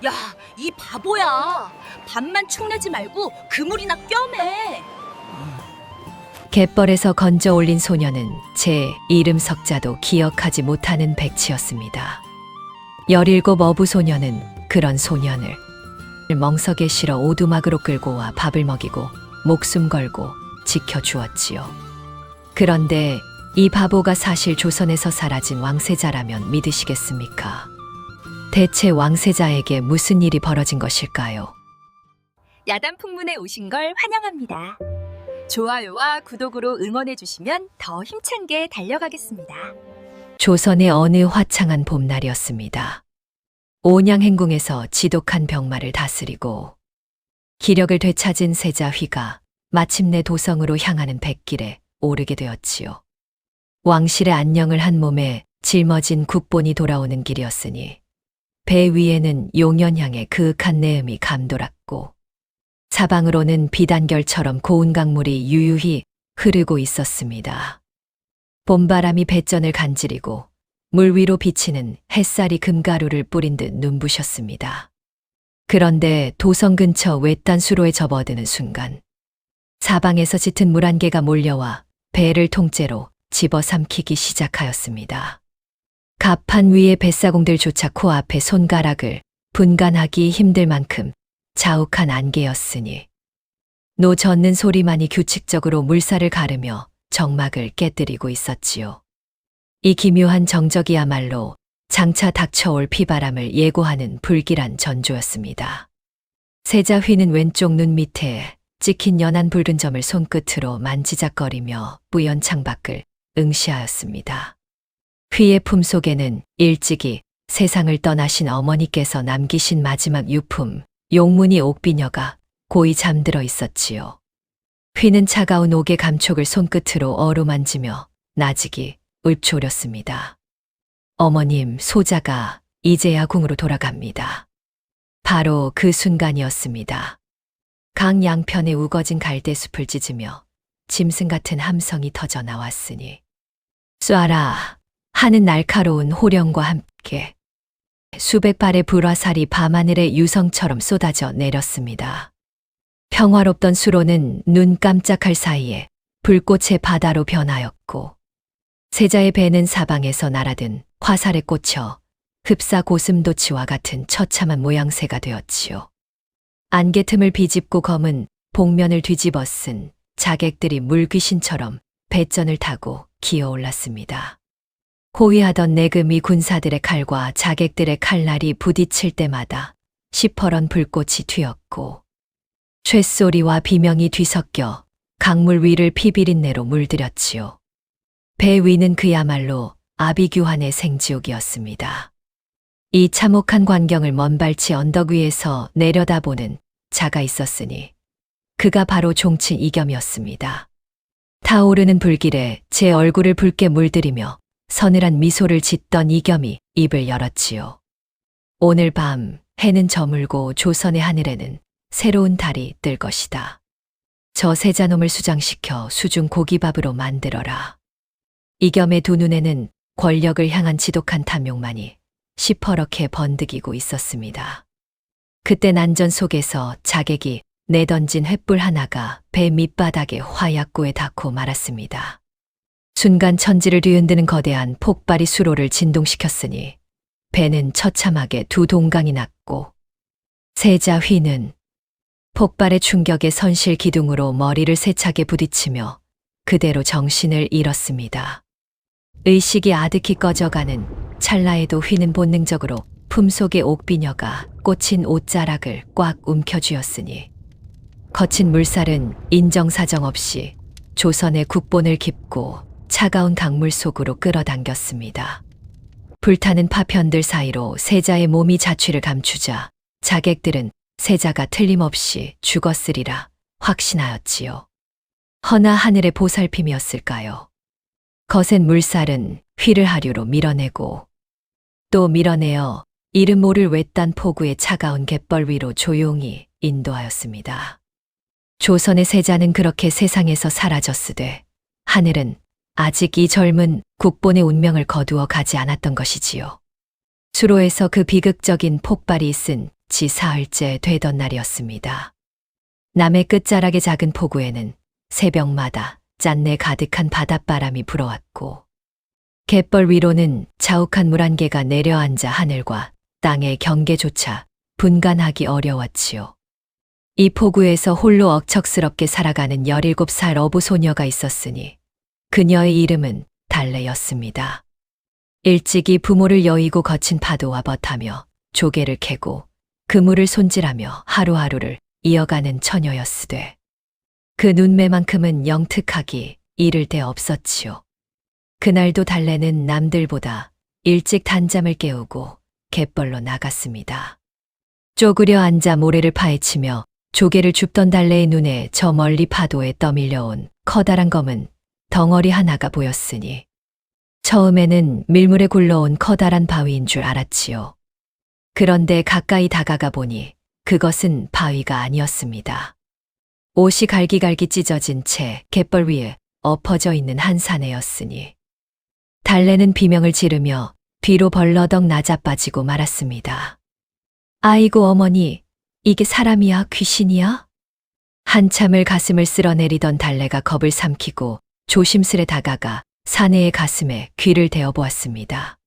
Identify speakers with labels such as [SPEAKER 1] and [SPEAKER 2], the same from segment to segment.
[SPEAKER 1] 야, 이 바보야. 밥만 축내지 말고 그물이나 꿰매.
[SPEAKER 2] 갯벌에서 건져 올린 소녀는 제 이름 석자도 기억하지 못하는 백치였습니다. 17 어부 소녀는 그런 소년을 멍석에 실어 오두막으로 끌고 와 밥을 먹이고 목숨 걸고 지켜주었지요. 그런데 이 바보가 사실 조선에서 사라진 왕세자라면 믿으시겠습니까? 대체 왕세자에게 무슨 일이 벌어진 것일까요?
[SPEAKER 1] 야단 풍문에 오신 걸 환영합니다. 좋아요와 구독으로 응원해 주시면 더 힘찬게 달려가겠습니다.
[SPEAKER 2] 조선의 어느 화창한 봄날이었습니다. 온양행궁에서 지독한 병마를 다스리고 기력을 되찾은 세자 휘가 마침내 도성으로 향하는 백길에 오르게 되었지요. 왕실의 안녕을 한 몸에 짊어진 국본이 돌아오는 길이었으니 배 위에는 용연향의 그윽한 내음이 감돌았고 사방으로는 비단결처럼 고운 강물이 유유히 흐르고 있었습니다. 봄바람이 뱃전을 간지리고 물 위로 비치는 햇살이 금가루를 뿌린 듯 눈부셨습니다. 그런데 도성 근처 외딴 수로에 접어드는 순간 사방에서 짙은 물 한 개가 몰려와 배를 통째로 집어삼키기 시작하였습니다. 갑판 위의 뱃사공들조차 코앞에 손가락을 분간하기 힘들 만큼 자욱한 안개였으니 노 젓는 소리만이 규칙적으로 물살을 가르며 정막을 깨뜨리고 있었지요. 이 기묘한 정적이야말로 장차 닥쳐올 비바람을 예고하는 불길한 전조였습니다. 세자 휘는 왼쪽 눈 밑에 찍힌 연한 붉은 점을 손끝으로 만지작거리며 뿌연 창밖을 응시하였습니다. 휘의 품속에는 일찍이 세상을 떠나신 어머니께서 남기신 마지막 유품, 용문이 옥비녀가 고이 잠들어 있었지요. 휘는 차가운 옥의 감촉을 손끝으로 어루만지며 나직이 읊조렸습니다. 어머님, 소자가 이제야 궁으로 돌아갑니다. 바로 그 순간이었습니다. 강 양편에 우거진 갈대숲을 찢으며 짐승 같은 함성이 터져 나왔으니 쏴라 하는 날카로운 호령과 함께 수백 발의 불화살이 밤하늘의 유성처럼 쏟아져 내렸습니다. 평화롭던 수로는 눈 깜짝할 사이에 불꽃의 바다로 변하였고 세자의 배는 사방에서 날아든 화살에 꽂혀 흡사 고슴도치와 같은 처참한 모양새가 되었지요. 안개 틈을 비집고 검은 복면을 뒤집어 쓴 자객들이 물귀신처럼 배전을 타고 기어올랐습니다. 호위하던 내금이 군사들의 칼과 자객들의 칼날이 부딪힐 때마다 시퍼런 불꽃이 튀었고 쇳소리와 비명이 뒤섞여 강물 위를 피비린내로 물들였지요. 배 위는 그야말로 아비규환의 생지옥이었습니다. 이 참혹한 광경을 먼발치 언덕 위에서 내려다보는 자가 있었으니 그가 바로 종친 이겸이었습니다. 타오르는 불길에 제 얼굴을 붉게 물들이며 서늘한 미소를 짓던 이겸이 입을 열었지요. 오늘 밤 해는 저물고 조선의 하늘에는 새로운 달이 뜰 것이다. 저 세자놈을 수장시켜 수중 고기밥으로 만들어라. 이겸의 두 눈에는 권력을 향한 지독한 탐욕만이 시퍼렇게 번득이고 있었습니다. 그때 난전 속에서 자객이 내던진 횃불 하나가 배 밑바닥에 화약고에 닿고 말았습니다. 순간 천지를 뒤흔드는 거대한 폭발이 수로를 진동시켰으니 배는 처참하게 두 동강이 났고 세자 휘는 폭발의 충격에 선실 기둥으로 머리를 세차게 부딪히며 그대로 정신을 잃었습니다. 의식이 아득히 꺼져가는 찰나에도 휘는 본능적으로 품속의 옥비녀가 꽂힌 옷자락을 꽉 움켜쥐었으니 거친 물살은 인정사정 없이 조선의 국본을 깊고 차가운 강물 속으로 끌어당겼습니다. 불타는 파편들 사이로 세자의 몸이 자취를 감추자 자객들은 세자가 틀림없이 죽었으리라 확신하였지요. 허나 하늘의 보살핌이었을까요? 거센 물살은 휘를 하류로 밀어내고 또 밀어내어 이름 모를 외딴 포구의 차가운 갯벌 위로 조용히 인도하였습니다. 조선의 세자는 그렇게 세상에서 사라졌으되 하늘은 아직 이 젊은 국본의 운명을 거두어 가지 않았던 것이지요. 수로에서 그 비극적인 폭발이 있은 지 사흘째 되던 날이었습니다. 남해 끝자락의 작은 포구에는 새벽마다 짠내 가득한 바닷바람이 불어왔고 갯벌 위로는 자욱한 물 한 개가 내려앉아 하늘과 땅의 경계조차 분간하기 어려웠지요. 이 포구에서 홀로 억척스럽게 살아가는 17살 어부 소녀가 있었으니 그녀의 이름은 달래였습니다. 일찍이 부모를 여의고 거친 파도와 버타며 조개를 캐고 그물을 손질하며 하루하루를 이어가는 처녀였으되 그 눈매만큼은 영특하기 이를 데 없었지요. 그날도 달래는 남들보다 일찍 단잠을 깨우고 갯벌로 나갔습니다. 쪼그려 앉아 모래를 파헤치며 조개를 줍던 달래의 눈에 저 멀리 파도에 떠밀려온 커다란 검은 덩어리 하나가 보였으니 처음에는 밀물에 굴러온 커다란 바위인 줄 알았지요. 그런데 가까이 다가가 보니 그것은 바위가 아니었습니다. 옷이 갈기갈기 찢어진 채 갯벌 위에 엎어져 있는 한 사내였으니 달래는 비명을 지르며 뒤로 벌러덩 나자빠지고 말았습니다. 아이고 어머니, 이게 사람이야 귀신이야? 한참을 가슴을 쓸어내리던 달래가 겁을 삼키고 조심스레 다가가 사내의 가슴에 귀를 대어 보았습니다.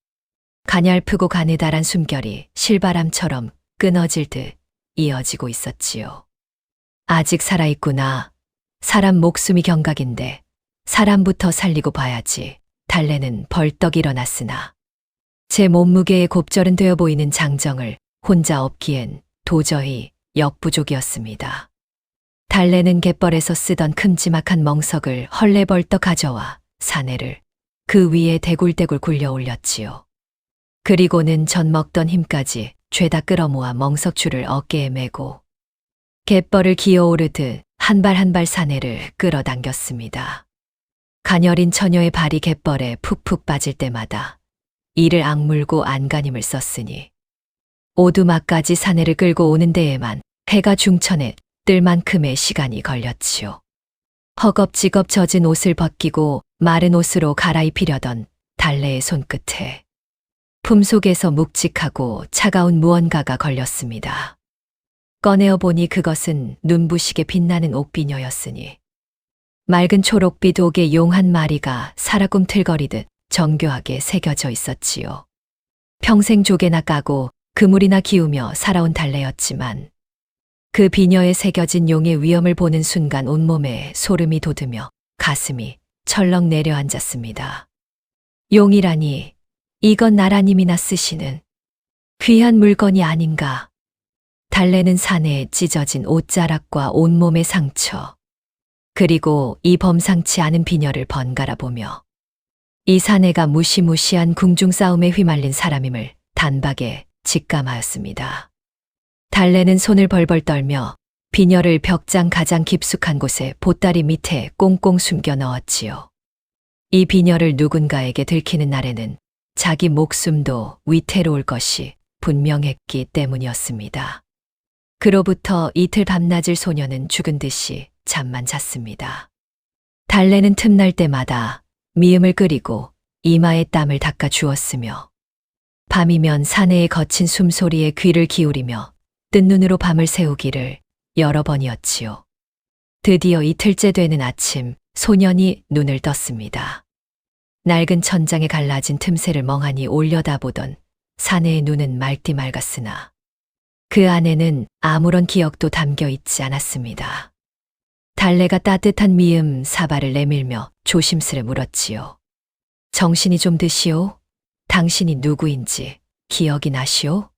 [SPEAKER 2] 가냘프고 가느다란 숨결이 실바람처럼 끊어질 듯 이어지고 있었지요. 아직 살아있구나. 사람 목숨이 경각인데 사람부터 살리고 봐야지. 달래는 벌떡 일어났으나 제 몸무게에 곱절은 되어 보이는 장정을 혼자 업기엔 도저히 역부족이었습니다. 달래는 갯벌에서 쓰던 큼지막한 멍석을 헐레벌떡 가져와 사내를 그 위에 대굴대굴 굴려 올렸지요. 그리고는 전 먹던 힘까지 죄다 끌어모아 멍석줄을 어깨에 메고 갯벌을 기어오르듯 한 발 한 발 사내를 끌어당겼습니다. 가녀린 처녀의 발이 갯벌에 푹푹 빠질 때마다 이를 악물고 안간힘을 썼으니 오두막까지 사내를 끌고 오는 데에만 해가 중천에 뜰 만큼의 시간이 걸렸지요. 허겁지겁 젖은 옷을 벗기고 마른 옷으로 갈아입히려던 달래의 손끝에 품속에서 묵직하고 차가운 무언가가 걸렸습니다. 꺼내어 보니 그것은 눈부시게 빛나는 옥비녀였으니 맑은 초록빛 옥에 용 한 마리가 살아꿈틀거리듯 정교하게 새겨져 있었지요. 평생 조개나 까고 그물이나 기우며 살아온 달래였지만 그 비녀에 새겨진 용의 위엄을 보는 순간 온몸에 소름이 돋으며 가슴이 철렁 내려앉았습니다. 용이라니 이건 나라님이나 쓰시는 귀한 물건이 아닌가. 달래는 사내에 찢어진 옷자락과 온몸의 상처 그리고 이 범상치 않은 비녀를 번갈아 보며 이 사내가 무시무시한 궁중 싸움에 휘말린 사람임을 단박에 직감하였습니다. 달래는 손을 벌벌 떨며 비녀를 벽장 가장 깊숙한 곳에 보따리 밑에 꽁꽁 숨겨 넣었지요. 이 비녀를 누군가에게 들키는 날에는 자기 목숨도 위태로울 것이 분명했기 때문이었습니다. 그로부터 이틀 밤낮을 소녀는 죽은 듯이 잠만 잤습니다. 달래는 틈날 때마다 미음을 끓이고 이마에 땀을 닦아 주었으며 밤이면 사내의 거친 숨소리에 귀를 기울이며 뜬 눈으로 밤을 새우기를 여러 번이었지요. 드디어 이틀째 되는 아침 소년이 눈을 떴습니다. 낡은 천장에 갈라진 틈새를 멍하니 올려다보던 사내의 눈은 맑디 맑았으나 그 안에는 아무런 기억도 담겨 있지 않았습니다. 달래가 따뜻한 미음 사발을 내밀며 조심스레 물었지요. 정신이 좀 드시오? 당신이 누구인지 기억이 나시오?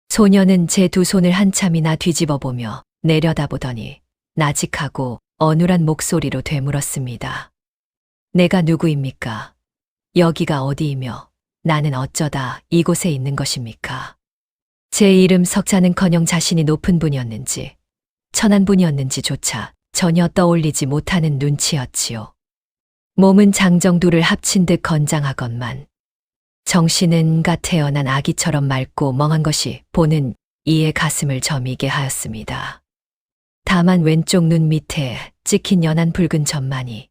[SPEAKER 2] 소녀는 제 두 손을 한참이나 뒤집어 보며 내려다보더니 나직하고 어눌한 목소리로 되물었습니다. 내가 누구입니까? 여기가 어디이며 나는 어쩌다 이곳에 있는 것입니까? 제 이름 석자는커녕 자신이 높은 분이었는지 천한 분이었는지조차 전혀 떠올리지 못하는 눈치였지요. 몸은 장정두를 합친 듯 건장하건만 정신은 갓 태어난 아기처럼 맑고 멍한 것이 보는 이의 가슴을 저미게 하였습니다. 다만 왼쪽 눈 밑에 찍힌 연한 붉은 점만이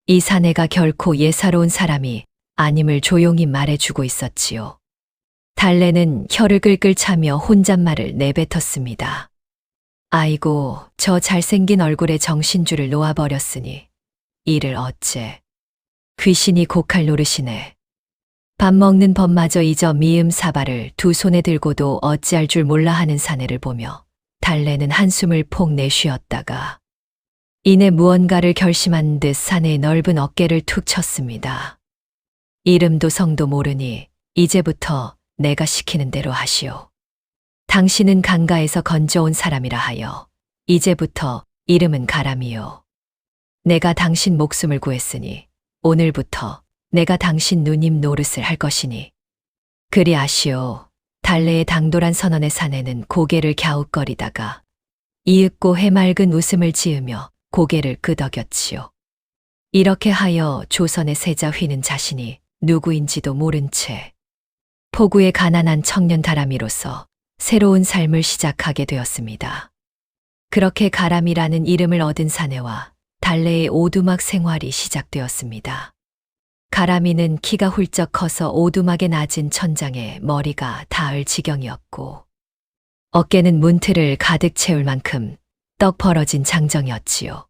[SPEAKER 2] 이 사내가 결코 예사로운 사람이 아님을 조용히 말해주고 있었지요. 달래는 혀를 끌끌 차며 혼잣말을 내뱉었습니다. 아이고, 저 잘생긴 얼굴에 정신줄을 놓아버렸으니 이를 어째. 귀신이 고칼 노릇이네. 밥 먹는 법마저 잊어 미음 사발을 두 손에 들고도 어찌할 줄 몰라 하는 사내를 보며 달래는 한숨을 폭 내쉬었다가 이내 무언가를 결심한 듯 사내의 넓은 어깨를 툭 쳤습니다. 이름도 성도 모르니 이제부터 내가 시키는 대로 하시오. 당신은 강가에서 건져온 사람이라 하여 이제부터 이름은 가람이요. 내가 당신 목숨을 구했으니 오늘부터 내가 당신 누님 노릇을 할 것이니 그리 아시오. 달래의 당돌한 선언의 사내는 고개를 갸웃거리다가 이윽고 해맑은 웃음을 지으며 고개를 끄덕였지요. 이렇게 하여 조선의 세자 휘는 자신이 누구인지도 모른 채 포구의 가난한 청년 가람이로서 새로운 삶을 시작하게 되었습니다. 그렇게 가람이라는 이름을 얻은 사내와 달래의 오두막 생활이 시작되었습니다. 가람이는 키가 훌쩍 커서 오두막에 낮은 천장에 머리가 닿을 지경이었고 어깨는 문틀을 가득 채울 만큼 떡 벌어진 장정이었지요.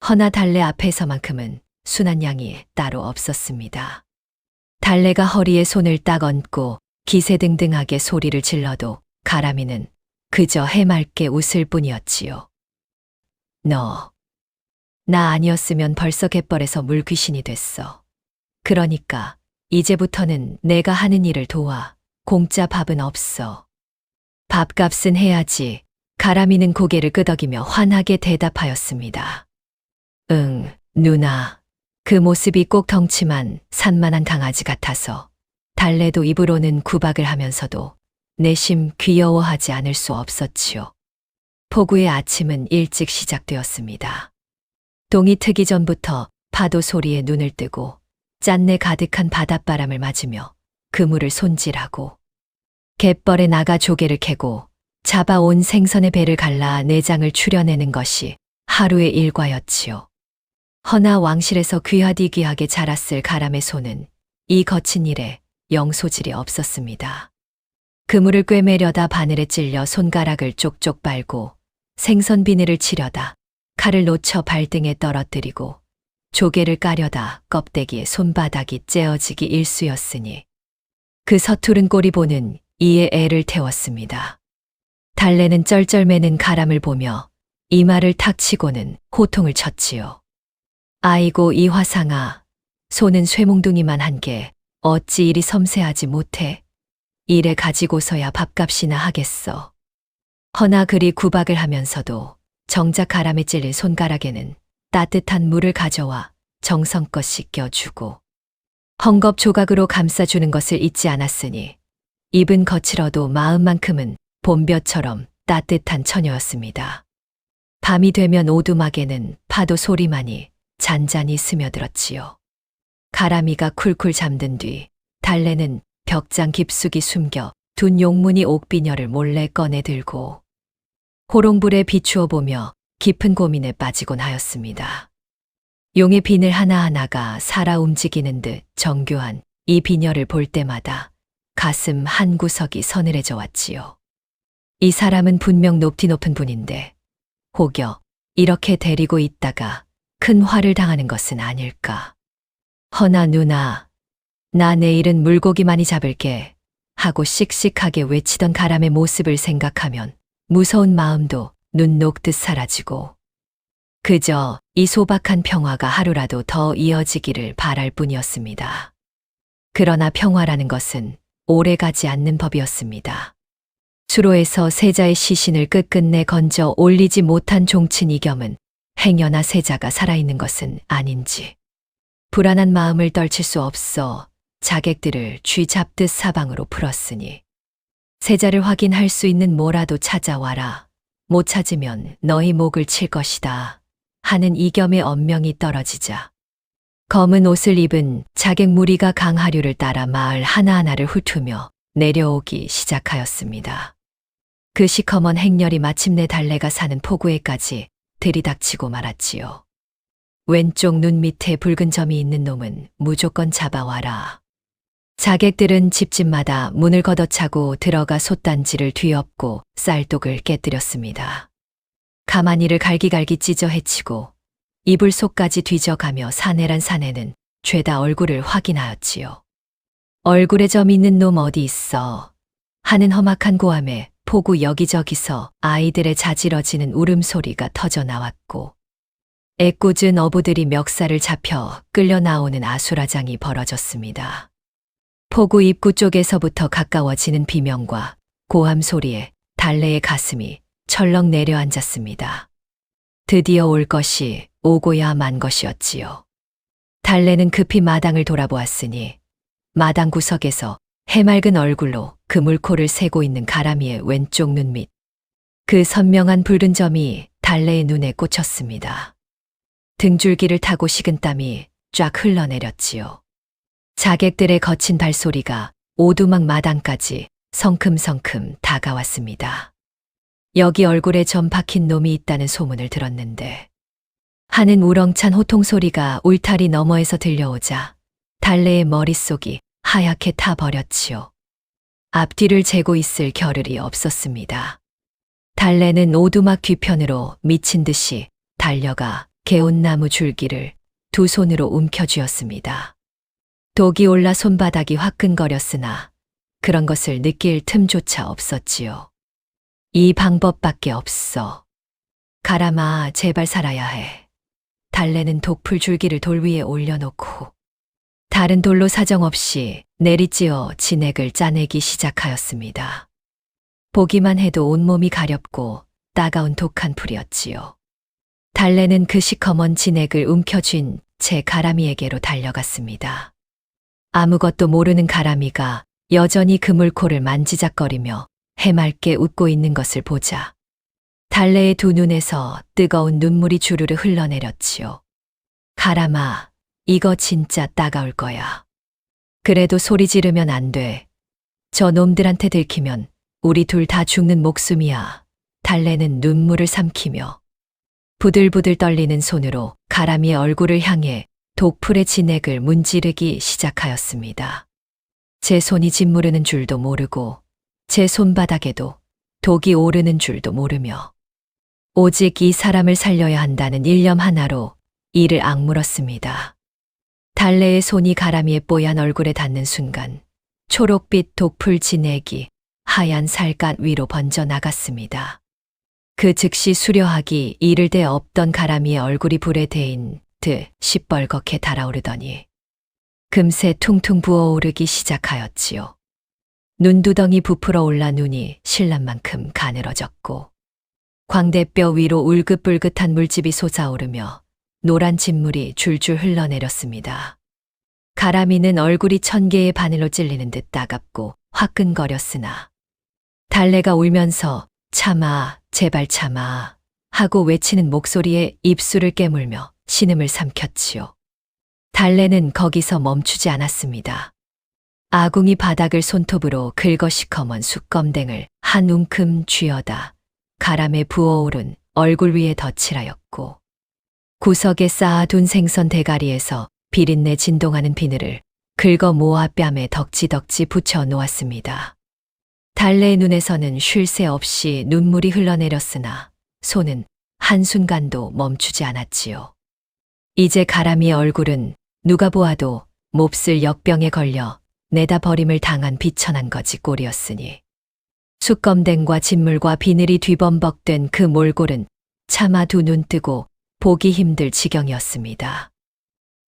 [SPEAKER 2] 허나 달래 앞에서만큼은 순한 양이 따로 없었습니다. 달래가 허리에 손을 딱 얹고 기세등등하게 소리를 질러도 가람이는 그저 해맑게 웃을 뿐이었지요. 너, 나 아니었으면 벌써 갯벌에서 물귀신이 됐어. 그러니까 이제부터는 내가 하는 일을 도와. 공짜 밥은 없어. 밥값은 해야지. 가람이는 고개를 끄덕이며 환하게 대답하였습니다. 응, 누나. 그 모습이 꼭 덩치만 산만한 강아지 같아서 달래도 입으로는 구박을 하면서도 내심 귀여워하지 않을 수 없었지요. 포구의 아침은 일찍 시작되었습니다. 동이 트기 전부터 파도 소리에 눈을 뜨고 짠내 가득한 바닷바람을 맞으며 그물을 손질하고 갯벌에 나가 조개를 캐고 잡아온 생선의 배를 갈라 내장을 추려내는 것이 하루의 일과였지요. 허나 왕실에서 귀하디귀하게 자랐을 가람의 손은 이 거친 일에 영 소질이 없었습니다. 그물을 꿰매려다 바늘에 찔려 손가락을 쪽쪽 빨고 생선 비늘을 치려다 칼을 놓쳐 발등에 떨어뜨리고 조개를 까려다 껍데기에 손바닥이 째어지기 일쑤였으니 그 서투른 꼬리 보는 이에 애를 태웠습니다. 달래는 쩔쩔매는 가람을 보며 이마를 탁 치고는 호통을 쳤지요. 아이고 이 화상아, 손은 쇠몽둥이만 한 게 어찌 이리 섬세하지 못해. 이래 가지고서야 밥값이나 하겠어. 허나 그리 구박을 하면서도 정작 가람에 찔린 손가락에는 따뜻한 물을 가져와 정성껏 씻겨주고 헝겊 조각으로 감싸주는 것을 잊지 않았으니 입은 거칠어도 마음만큼은 봄볕처럼 따뜻한 처녀였습니다. 밤이 되면 오두막에는 파도 소리만이 잔잔히 스며들었지요. 가람이가 쿨쿨 잠든 뒤 달래는 벽장 깊숙이 숨겨 둔 용문이 옥비녀를 몰래 꺼내 들고 호롱불에 비추어 보며 깊은 고민에 빠지곤 하였습니다. 용의 비늘 하나하나가 살아 움직이는 듯 정교한 이 비녀를 볼 때마다 가슴 한 구석이 서늘해져 왔지요. 이 사람은 분명 높디 높은 분인데 혹여 이렇게 데리고 있다가 큰 화를 당하는 것은 아닐까. 허나 누나, 나 내일은 물고기 많이 잡을게 하고 씩씩하게 외치던 가람의 모습을 생각하면 무서운 마음도 눈 녹듯 사라지고 그저 이 소박한 평화가 하루라도 더 이어지기를 바랄 뿐이었습니다. 그러나 평화라는 것은 오래가지 않는 법이었습니다. 수로에서 세자의 시신을 끝끝내 건져 올리지 못한 종친 이겸은 행여나 세자가 살아있는 것은 아닌지 불안한 마음을 떨칠 수 없어 자객들을 쥐 잡듯 사방으로 풀었으니 세자를 확인할 수 있는 뭐라도 찾아와라. 못 찾으면 너희 목을 칠 것이다. 하는 이겸의 엄명이 떨어지자 검은 옷을 입은 자객 무리가 강하류를 따라 마을 하나하나를 훑으며 내려오기 시작하였습니다. 그 시커먼 행렬이 마침내 달래가 사는 포구에까지 들이닥치고 말았지요. 왼쪽 눈 밑에 붉은 점이 있는 놈은 무조건 잡아와라. 자객들은 집집마다 문을 걷어차고 들어가 솥단지를 뒤엎고 쌀독을 깨뜨렸습니다. 가마니를 갈기갈기 찢어 해치고 이불 속까지 뒤져가며 사내란 사내는 죄다 얼굴을 확인하였지요. 얼굴에 점 있는 놈 어디 있어 하는 험악한 고함에 포구 여기저기서 아이들의 자지러지는 울음소리가 터져 나왔고 애꿎은 어부들이 멱살을 잡혀 끌려 나오는 아수라장이 벌어졌습니다. 포구 입구 쪽에서부터 가까워지는 비명과 고함 소리에 달래의 가슴이 철렁 내려앉았습니다. 드디어 올 것이 오고야 만 것이었지요. 달래는 급히 마당을 돌아보았으니 마당 구석에서 해맑은 얼굴로 그물코를 세고 있는 가람이의 왼쪽 눈 밑 그 선명한 붉은 점이 달래의 눈에 꽂혔습니다. 등줄기를 타고 식은땀이 쫙 흘러내렸지요. 자객들의 거친 발소리가 오두막 마당까지 성큼성큼 다가왔습니다. 여기 얼굴에 점 박힌 놈이 있다는 소문을 들었는데 하는 우렁찬 호통소리가 울타리 너머에서 들려오자 달래의 머릿속이 하얗게 타버렸지요. 앞뒤를 재고 있을 겨를이 없었습니다. 달래는 오두막 뒤편으로 미친 듯이 달려가 개온나무 줄기를 두 손으로 움켜쥐었습니다. 독이 올라 손바닥이 화끈거렸으나 그런 것을 느낄 틈조차 없었지요. 이 방법밖에 없어. 가람아, 제발 살아야 해. 달래는 독풀 줄기를 돌 위에 올려놓고 다른 돌로 사정없이 내리찌어 진액을 짜내기 시작하였습니다. 보기만 해도 온몸이 가렵고 따가운 독한 풀이었지요. 달래는 그 시커먼 진액을 움켜쥔 제 가람이에게로 달려갔습니다. 아무것도 모르는 가람이가 여전히 그물코를 만지작거리며 해맑게 웃고 있는 것을 보자 달래의 두 눈에서 뜨거운 눈물이 주르르 흘러내렸지요. 가람아, 이거 진짜 따가울 거야. 그래도 소리 지르면 안 돼. 저 놈들한테 들키면 우리 둘 다 죽는 목숨이야. 달래는 눈물을 삼키며 부들부들 떨리는 손으로 가람이의 얼굴을 향해 독풀의 진액을 문지르기 시작하였습니다. 제 손이 짓무르는 줄도 모르고 제 손바닥에도 독이 오르는 줄도 모르며 오직 이 사람을 살려야 한다는 일념 하나로 이를 악물었습니다. 달래의 손이 가람이의 뽀얀 얼굴에 닿는 순간 초록빛 독풀 진액이 하얀 살갗 위로 번져 나갔습니다. 그 즉시 수려하기 이를 데 없던 가람이의 얼굴이 불에 데인 듯 시뻘겋게 달아오르더니 금세 퉁퉁 부어오르기 시작하였지요. 눈두덩이 부풀어 올라 눈이 신란만큼 가늘어졌고 광대뼈 위로 울긋불긋한 물집이 솟아오르며 노란 진물이 줄줄 흘러내렸습니다. 가람이는 얼굴이 1000개의 바늘로 찔리는 듯 따갑고 화끈거렸으나 달래가 울면서 참아, 제발 참아 하고 외치는 목소리에 입술을 깨물며 신음을 삼켰지요. 달래는 거기서 멈추지 않았습니다. 아궁이 바닥을 손톱으로 긁어 시커먼 숯검댕을 한 움큼 쥐어다 가람에 부어오른 얼굴 위에 덧칠하였고 구석에 쌓아둔 생선 대가리에서 비린내 진동하는 비늘을 긁어 모아 뺨에 덕지덕지 붙여 놓았습니다. 달래의 눈에서는 쉴 새 없이 눈물이 흘러내렸으나 손은 한순간도 멈추지 않았지요. 이제 가람이의 얼굴은 누가 보아도 몹쓸 역병에 걸려 내다 버림을 당한 비천한 거지 꼴이었으니 숯검댕과 진물과 비늘이 뒤범벅된 그 몰골은 차마 두 눈 뜨고 보기 힘들 지경이었습니다.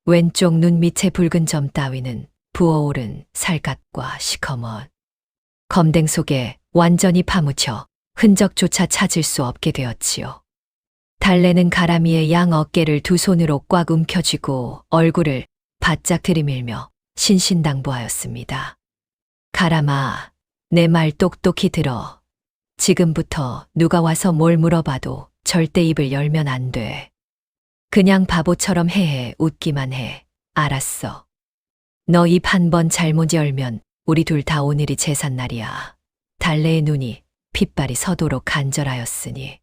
[SPEAKER 2] 왼쪽 눈 밑의 붉은 점 따위는 부어오른 살갗과 시커먼 검댕 속에 완전히 파묻혀 흔적조차 찾을 수 없게 되었지요. 달래는 가람이의 양 어깨를 두 손으로 꽉 움켜쥐고 얼굴을 바짝 들이밀며 신신당부하였습니다. 가람아, 내 말 똑똑히 들어. 지금부터 누가 와서 뭘 물어봐도 절대 입을 열면 안 돼. 그냥 바보처럼 헤헤 웃기만 해. 알았어. 너 입 한 번 잘못 열면 우리 둘 다 오늘이 제삿날이야. 달래의 눈이 핏발이 서도록 간절하였으니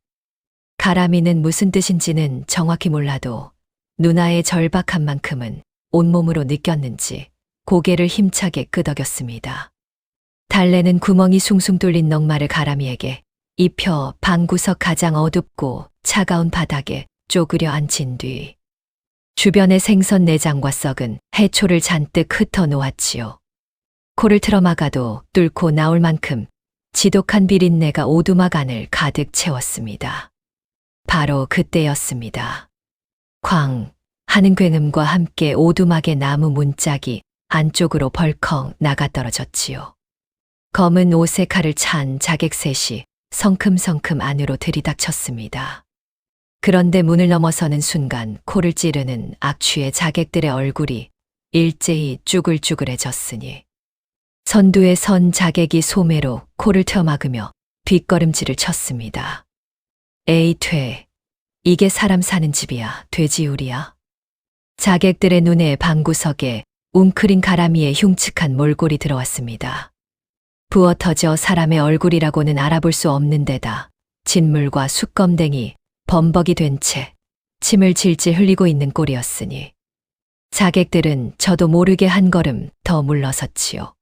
[SPEAKER 2] 가람이는 무슨 뜻인지는 정확히 몰라도 누나의 절박한 만큼은 온몸으로 느꼈는지 고개를 힘차게 끄덕였습니다. 달래는 구멍이 숭숭 뚫린 넝마를 가람이에게 입혀 방구석 가장 어둡고 차가운 바닥에 쪼그려 앉힌 뒤 주변의 생선 내장과 썩은 해초를 잔뜩 흩어 놓았지요. 코를 틀어막아도 뚫고 나올 만큼 지독한 비린내가 오두막 안을 가득 채웠습니다. 바로 그때였습니다. 쾅 하는 굉음과 함께 오두막의 나무 문짝이 안쪽으로 벌컥 나가떨어졌지요. 검은 옷에 칼을 찬 자객셋이 성큼성큼 안으로 들이닥쳤습니다. 그런데 문을 넘어서는 순간 코를 찌르는 악취의 자객들의 얼굴이 일제히 쭈글쭈글해졌으니 선두에 선 자객이 소매로 코를 트어막으며 뒷걸음질을 쳤습니다. 에이 퇴, 이게 사람 사는 집이야, 돼지우리야. 자객들의 눈에 방구석에 웅크린 가람이의 흉측한 몰골이 들어왔습니다. 부어터져 사람의 얼굴이라고는 알아볼 수 없는 데다 진물과 숯검댕이, 범벅이 된 채 침을 질질 흘리고 있는 꼴이었으니 자객들은 저도 모르게 한 걸음 더 물러섰지요.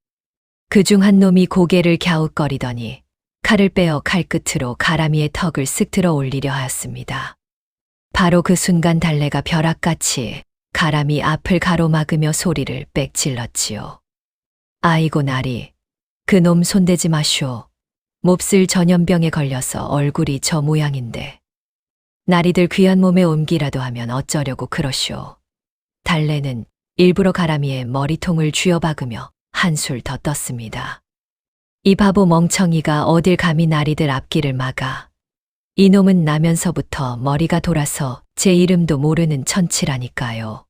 [SPEAKER 2] 그중 한 놈이 고개를 갸웃거리더니 칼을 빼어 칼끝으로 가람이의 턱을 쓱 들어 올리려 하였습니다. 바로 그 순간 달래가 벼락같이 가람이 앞을 가로막으며 소리를 빽 질렀지요. 아이고 나리, 그놈 손대지 마쇼. 몹쓸 전염병에 걸려서 얼굴이 저 모양인데. 나리들 귀한 몸에 옮기라도 하면 어쩌려고 그러쇼. 달래는 일부러 가람이의 머리통을 쥐어박으며 한술 더 떴습니다. 이 바보 멍청이가 어딜 감히 나리들 앞길을 막아. 이놈은 나면서부터 머리가 돌아서 제 이름도 모르는 천치라니까요.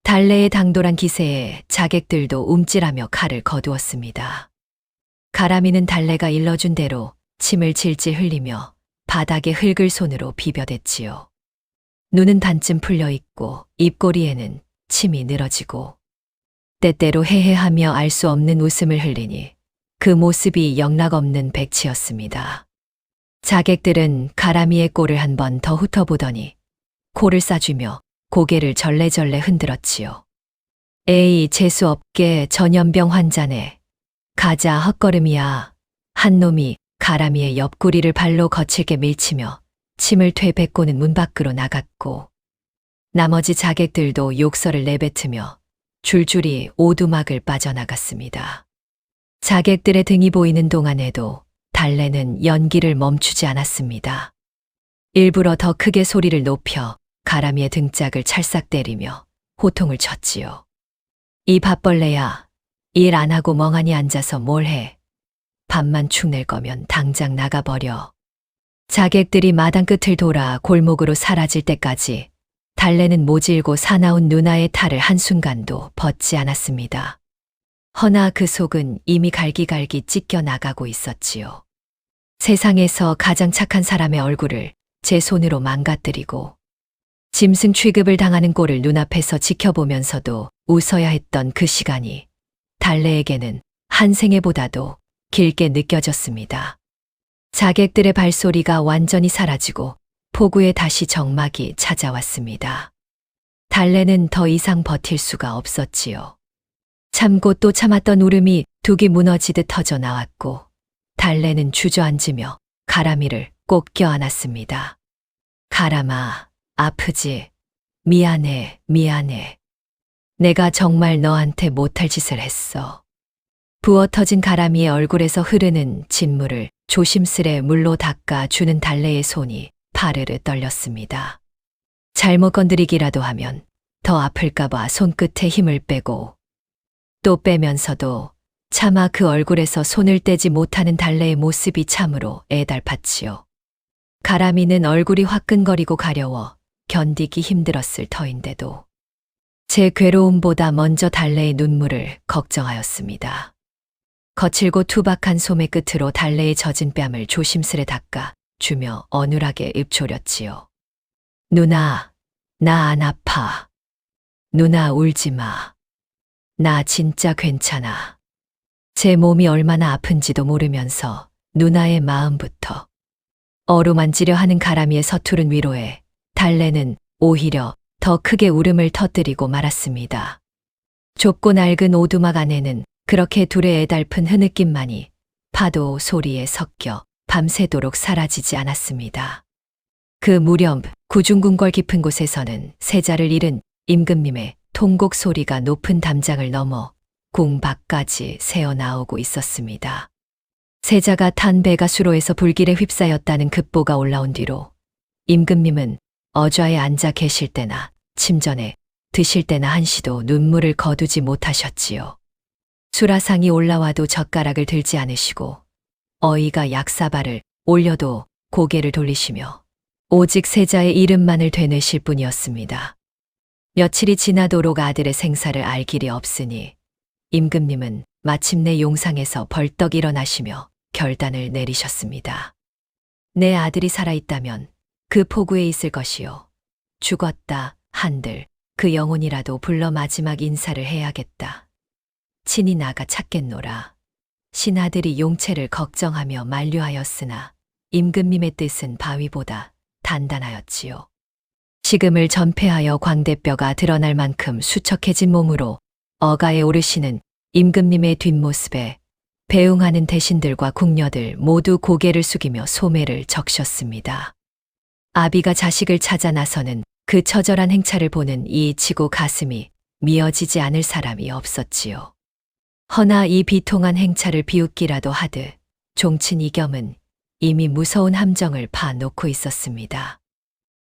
[SPEAKER 2] 달래의 당돌한 기세에 자객들도 움찔하며 칼을 거두었습니다. 가람이는 달래가 일러준 대로 침을 질질 흘리며 바닥에 흙을 손으로 비벼댔지요. 눈은 반쯤 풀려있고 입꼬리에는 침이 늘어지고 때때로 헤헤하며 알 수 없는 웃음을 흘리니 그 모습이 영락없는 백치였습니다. 자객들은 가람이의 꼴을 한 번 더 훑어보더니 코를 싸쥐며 고개를 절레절레 흔들었지요. 에이 재수없게 전염병 환자네. 가자 헛걸음이야. 한 놈이 가람이의 옆구리를 발로 거칠게 밀치며 침을 퇴뱉고는 문 밖으로 나갔고 나머지 자객들도 욕설을 내뱉으며 줄줄이 오두막을 빠져나갔습니다. 자객들의 등이 보이는 동안에도 달래는 연기를 멈추지 않았습니다. 일부러 더 크게 소리를 높여 가람이의 등짝을 찰싹 때리며 호통을 쳤지요. 이 밥벌레야, 일 안 하고 멍하니 앉아서 뭘 해. 밥만 축낼 거면 당장 나가버려. 자객들이 마당 끝을 돌아 골목으로 사라질 때까지 달래는 모질고 사나운 누나의 탈을 한순간도 벗지 않았습니다. 허나 그 속은 이미 갈기갈기 찢겨 나가고 있었지요. 세상에서 가장 착한 사람의 얼굴을 제 손으로 망가뜨리고 짐승 취급을 당하는 꼴을 눈앞에서 지켜보면서도 웃어야 했던 그 시간이 달래에게는 한 생애보다도 길게 느껴졌습니다. 자객들의 발소리가 완전히 사라지고 포구에 다시 정막이 찾아왔습니다. 달래는 더 이상 버틸 수가 없었지요. 참고 또 참았던 울음이 둑이 무너지듯 터져 나왔고 달래는 주저앉으며 가람이를 꼭 껴안았습니다. 가람아, 아프지? 미안해, 미안해. 내가 정말 너한테 못할 짓을 했어. 부어터진 가람이의 얼굴에서 흐르는 진물을 조심스레 물로 닦아 주는 달래의 손이 파르르 떨렸습니다. 잘못 건드리기라도 하면 더 아플까봐 손끝에 힘을 빼고 또 빼면서도 차마 그 얼굴에서 손을 떼지 못하는 달래의 모습이 참으로 애달팠지요. 가람이는 얼굴이 화끈거리고 가려워 견디기 힘들었을 터인데도 제 괴로움보다 먼저 달래의 눈물을 걱정하였습니다. 거칠고 투박한 소매 끝으로 달래의 젖은 뺨을 조심스레 닦아 주며 어눌하게 읊조렸지요. 누나, 나 안 아파. 누나 울지 마. 나 진짜 괜찮아. 제 몸이 얼마나 아픈지도 모르면서 누나의 마음부터 어루만지려 하는 가람이의 서투른 위로에 달래는 오히려 더 크게 울음을 터뜨리고 말았습니다. 좁고 낡은 오두막 안에는 그렇게 둘의 애달픈 흐느낌만이 파도 소리에 섞여 밤새도록 사라지지 않았습니다. 그 무렵 구중궁궐 깊은 곳에서는 세자를 잃은 임금님의 통곡 소리가 높은 담장을 넘어 궁 밖까지 새어나오고 있었습니다. 세자가 탄 배가 수로에서 불길에 휩싸였다는 급보가 올라온 뒤로 임금님은 어좌에 앉아 계실 때나 침전에 드실 때나 한시도 눈물을 거두지 못하셨지요. 수라상이 올라와도 젓가락을 들지 않으시고 어이가 약사발을 올려도 고개를 돌리시며 오직 세자의 이름만을 되뇌실 뿐이었습니다. 며칠이 지나도록 아들의 생사를 알 길이 없으니 임금님은 마침내 용상에서 벌떡 일어나시며 결단을 내리셨습니다. 내 아들이 살아있다면 그 포구에 있을 것이요. 죽었다 한들 그 영혼이라도 불러 마지막 인사를 해야겠다. 친히 나가 찾겠노라. 신하들이 용체를 걱정하며 만류하였으나 임금님의 뜻은 바위보다 단단하였지요. 식음을 전폐하여 광대뼈가 드러날 만큼 수척해진 몸으로 어가에 오르시는 임금님의 뒷모습에 배웅하는 대신들과 궁녀들 모두 고개를 숙이며 소매를 적셨습니다. 아비가 자식을 찾아 나서는 그 처절한 행차를 보는 이치고 가슴이 미어지지 않을 사람이 없었지요. 허나 이 비통한 행차를 비웃기라도 하듯 종친 이겸은 이미 무서운 함정을 파놓고 있었습니다.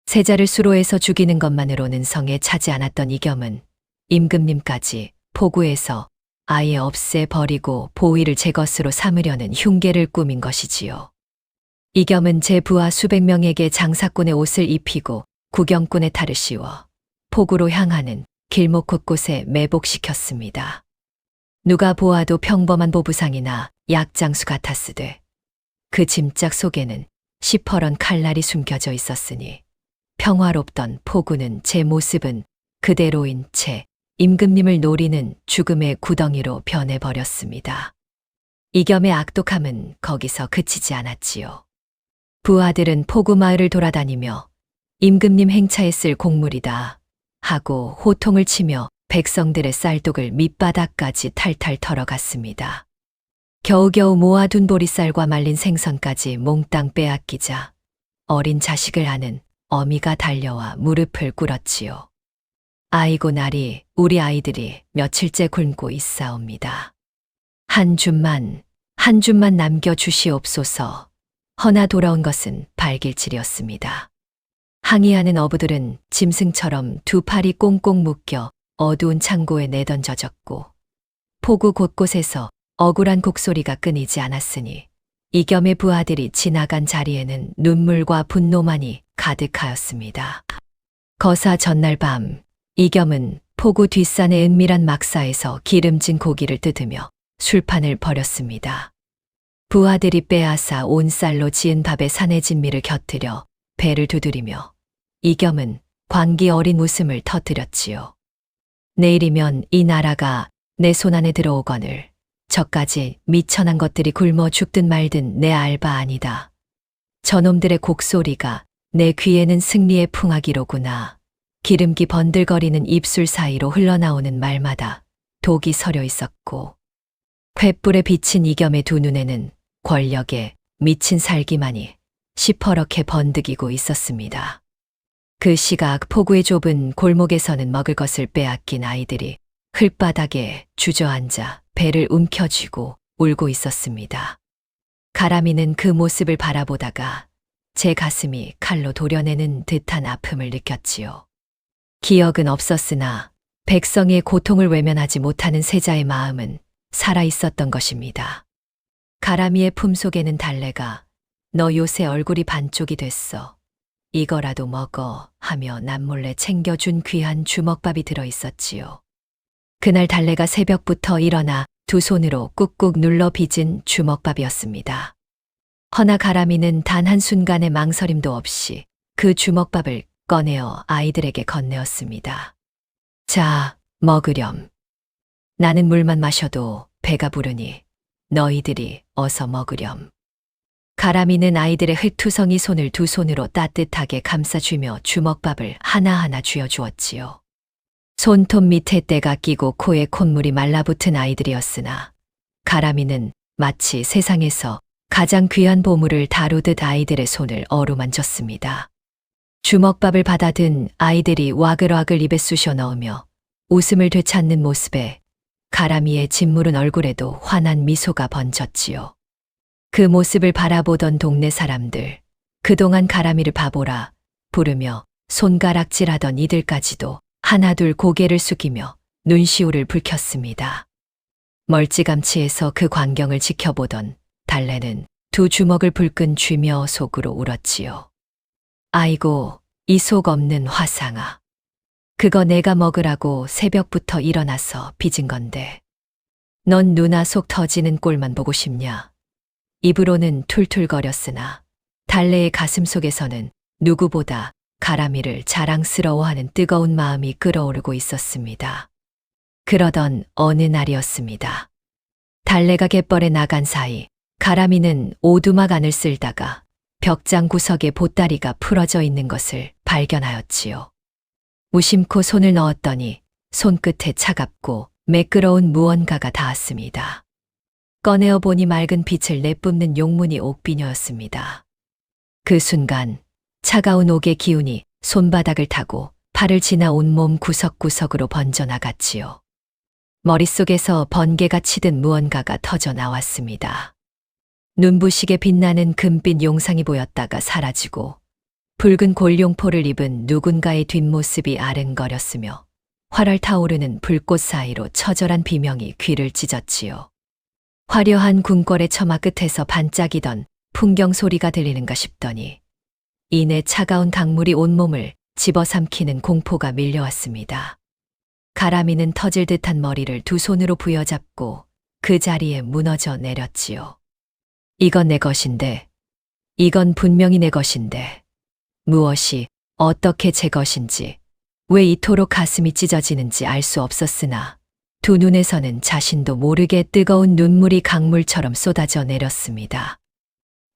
[SPEAKER 2] 세자를 수로에서 죽이는 것만으로는 성에 차지 않았던 이겸은 임금님까지 포구에서 아예 없애버리고 보위를 제 것으로 삼으려는 흉계를 꾸민 것이지요. 이겸은 제 부하 수백 명에게 장사꾼의 옷을 입히고 구경꾼의 탈을 씌워 포구로 향하는 길목 곳곳에 매복시켰습니다. 누가 보아도 평범한 보부상이나 약장수 같았으되 그 짐짝 속에는 시퍼런 칼날이 숨겨져 있었으니 평화롭던 포구는 제 모습은 그대로인 채 임금님을 노리는 죽음의 구덩이로 변해버렸습니다. 이겸의 악독함은 거기서 그치지 않았지요. 부하들은 포구 마을을 돌아다니며 임금님 행차에 쓸 곡물이다 하고 호통을 치며 백성들의 쌀독을 밑바닥까지 탈탈 털어갔습니다. 겨우겨우 모아둔 보리쌀과 말린 생선까지 몽땅 빼앗기자 어린 자식을 아는 어미가 달려와 무릎을 꿇었지요. 아이고 나리 우리 아이들이 며칠째 굶고 있사옵니다. 한 줌만 남겨주시옵소서. 허나 돌아온 것은 발길질이었습니다. 항의하는 어부들은 짐승처럼 두 팔이 꽁꽁 묶여 어두운 창고에 내던져졌고 포구 곳곳에서 억울한 곡소리가 끊이지 않았으니 이겸의 부하들이 지나간 자리에는 눈물과 분노만이 가득하였습니다. 거사 전날 밤 이겸은 포구 뒷산의 은밀한 막사에서 기름진 고기를 뜯으며 술판을 벌였습니다. 부하들이 빼앗아 온 쌀로 지은 밥에 산의 진미를 곁들여 배를 두드리며 이겸은 광기 어린 웃음을 터뜨렸지요. 내일이면 이 나라가 내 손안에 들어오거늘 저까지 미천한 것들이 굶어 죽든 말든 내 알바 아니다. 저놈들의 곡소리가 내 귀에는 승리의 풍악이로구나. 기름기 번들거리는 입술 사이로 흘러나오는 말마다 독이 서려 있었고 횃불에 비친 이겸의 두 눈에는 권력에 미친 살기만이 시퍼렇게 번득이고 있었습니다. 그 시각 포구의 좁은 골목에서는 먹을 것을 빼앗긴 아이들이 흙바닥에 주저앉아 배를 움켜쥐고 울고 있었습니다. 가람이는 그 모습을 바라보다가 제 가슴이 칼로 도려내는 듯한 아픔을 느꼈지요. 기억은 없었으나 백성의 고통을 외면하지 못하는 세자의 마음은 살아있었던 것입니다. 가람이의 품속에는 달래가 너 요새 얼굴이 반쪽이 됐어. 이거라도 먹어 하며 남몰래 챙겨준 귀한 주먹밥이 들어있었지요. 그날 달래가 새벽부터 일어나 두 손으로 꾹꾹 눌러 빚은 주먹밥이었습니다. 허나 가람이는 단 한순간의 망설임도 없이 그 주먹밥을 꺼내어 아이들에게 건네었습니다. 자, 먹으렴. 나는 물만 마셔도 배가 부르니 너희들이 어서 먹으렴. 가람이는 아이들의 흙투성이 손을 두 손으로 따뜻하게 감싸주며 주먹밥을 하나하나 쥐어주었지요. 손톱 밑에 때가 끼고 코에 콧물이 말라붙은 아이들이었으나 가람이는 마치 세상에서 가장 귀한 보물을 다루듯 아이들의 손을 어루만졌습니다. 주먹밥을 받아든 아이들이 와글와글 입에 쑤셔 넣으며 웃음을 되찾는 모습에 가람이의 짓무른 얼굴에도 환한 미소가 번졌지요. 그 모습을 바라보던 동네 사람들, 그동안 가람이를 바보라 부르며 손가락질하던 이들까지도 하나둘 고개를 숙이며 눈시울을 붉혔습니다. 멀찌감치해서 그 광경을 지켜보던 달래는 두 주먹을 불끈 쥐며 속으로 울었지요. 아이고, 이 속 없는 화상아. 그거 내가 먹으라고 새벽부터 일어나서 빚은 건데. 넌 누나 속 터지는 꼴만 보고 싶냐? 입으로는 툴툴거렸으나 달래의 가슴 속에서는 누구보다 가람이를 자랑스러워하는 뜨거운 마음이 끓어오르고 있었습니다. 그러던 어느 날이었습니다. 달래가 갯벌에 나간 사이 가람이는 오두막 안을 쓸다가 벽장 구석에 보따리가 풀어져 있는 것을 발견하였지요. 무심코 손을 넣었더니 손끝에 차갑고 매끄러운 무언가가 닿았습니다. 꺼내어 보니 맑은 빛을 내뿜는 용무늬 옥비녀였습니다. 그 순간 차가운 옥의 기운이 손바닥을 타고 팔을 지나 온몸 구석구석으로 번져나갔지요. 머릿속에서 번개가 치듯 무언가가 터져 나왔습니다. 눈부시게 빛나는 금빛 용상이 보였다가 사라지고 붉은 골룡포를 입은 누군가의 뒷모습이 아른거렸으며 활활 타오르는 불꽃 사이로 처절한 비명이 귀를 찢었지요. 화려한 궁궐의 처마 끝에서 반짝이던 풍경 소리가 들리는가 싶더니 이내 차가운 강물이 온몸을 집어삼키는 공포가 밀려왔습니다. 가람이는 터질 듯한 머리를 두 손으로 부여잡고 그 자리에 무너져 내렸지요. 이건 내 것인데, 이건 분명히 내 것인데, 무엇이 어떻게 제 것인지, 왜 이토록 가슴이 찢어지는지 알 수 없었으나 두 눈에서는 자신도 모르게 뜨거운 눈물이 강물처럼 쏟아져 내렸습니다.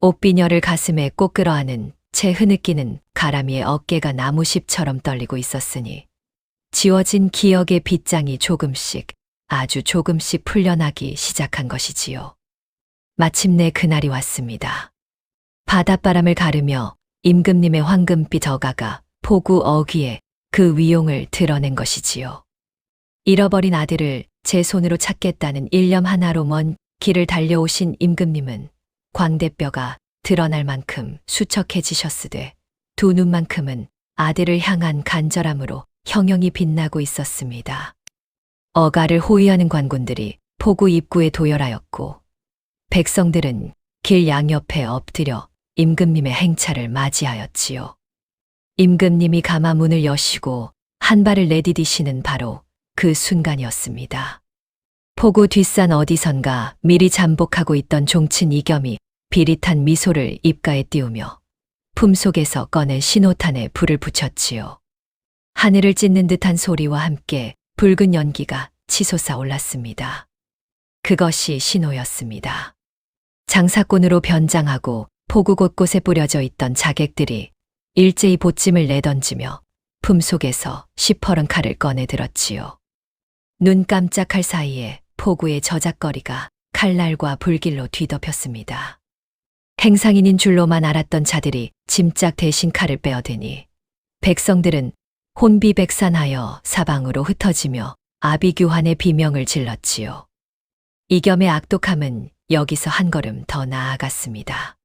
[SPEAKER 2] 옥비녀를 가슴에 꼭 끌어안은 채 흐느끼는 가람이의 어깨가 나무십처럼 떨리고 있었으니 지워진 기억의 빗장이 조금씩 아주 조금씩 풀려나기 시작한 것이지요. 마침내 그날이 왔습니다. 바닷바람을 가르며 임금님의 황금빛 어가가 포구 어귀에 그 위용을 드러낸 것이지요. 잃어버린 아들을 제 손으로 찾겠다는 일념 하나로 먼 길을 달려오신 임금님은 광대뼈가 드러날 만큼 수척해지셨으되 두 눈만큼은 아들을 향한 간절함으로 형형이 빛나고 있었습니다. 어가를 호위하는 관군들이 포구 입구에 도열하였고 백성들은 길 양옆에 엎드려 임금님의 행차를 맞이하였지요. 임금님이 가마 문을 여시고 한 발을 내디디시는 바로 그 순간이었습니다. 포구 뒷산 어디선가 미리 잠복하고 있던 종친 이겸이 비릿한 미소를 입가에 띄우며 품속에서 꺼낸 신호탄에 불을 붙였지요. 하늘을 찢는 듯한 소리와 함께 붉은 연기가 치솟아 올랐습니다. 그것이 신호였습니다. 장사꾼으로 변장하고 포구 곳곳에 뿌려져 있던 자객들이 일제히 보찜을 내던지며 품속에서 시퍼런 칼을 꺼내 들었지요. 눈 깜짝할 사이에 포구의 저작거리가 칼날과 불길로 뒤덮였습니다. 행상인인 줄로만 알았던 자들이 짐짝 대신 칼을 빼어드니 백성들은 혼비백산하여 사방으로 흩어지며 아비규환의 비명을 질렀지요. 이겸의 악독함은 여기서 한 걸음 더 나아갔습니다.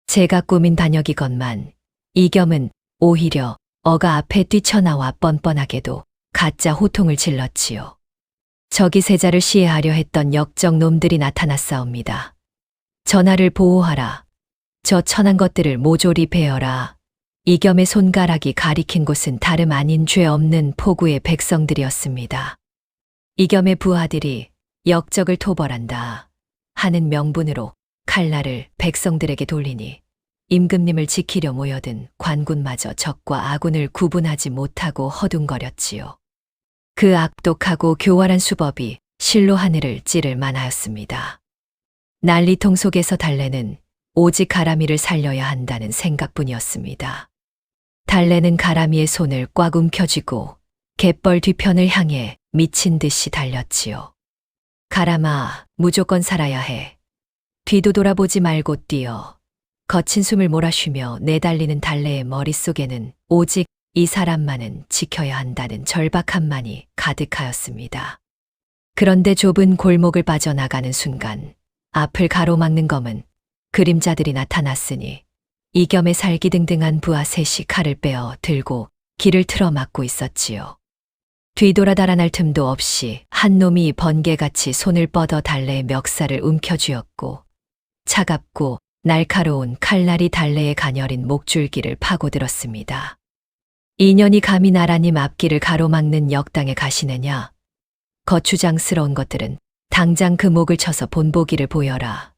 [SPEAKER 2] 제가 꾸민 반역이건만 이겸은 오히려 어가 앞에 뛰쳐나와 뻔뻔하게도 가짜 호통을 질렀지요. 저기 세자를 시해하려 했던 역적 놈들이 나타났사옵니다. 전하를 보호하라. 저 천한 것들을 모조리 베어라. 이겸의 손가락이 가리킨 곳은 다름 아닌 죄 없는 포구의 백성들이었습니다. 이겸의 부하들이 역적을 토벌한다 하는 명분으로 칼날을 백성들에게 돌리니 임금님을 지키려 모여든 관군마저 적과 아군을 구분하지 못하고 허둥거렸지요. 그 악독하고 교활한 수법이 실로 하늘을 찌를 만하였습니다. 난리통 속에서 달래는 오직 가람이를 살려야 한다는 생각뿐이었습니다. 달래는 가람이의 손을 꽉 움켜쥐고 갯벌 뒤편을 향해 미친 듯이 달렸지요. 가람아, 무조건 살아야 해. 뒤도 돌아보지 말고 뛰어. 거친 숨을 몰아쉬며 내달리는 달래의 머릿속에는 오직 이 사람만은 지켜야 한다는 절박함만이 가득하였습니다. 그런데 좁은 골목을 빠져나가는 순간 앞을 가로막는 검은 그림자들이 나타났으니 이겸의 살기등등한 부하 셋이 칼을 빼어 들고 길을 틀어막고 있었지요. 뒤돌아 달아날 틈도 없이 한 놈이 번개같이 손을 뻗어 달래의 멱살을 움켜쥐었고 차갑고 날카로운 칼날이 달래의 가녀린 목줄기를 파고들었습니다. 인연이 감히 나라님 앞길을 가로막는 역당에 가시느냐? 거추장스러운 것들은 당장 그 목을 쳐서 본보기를 보여라.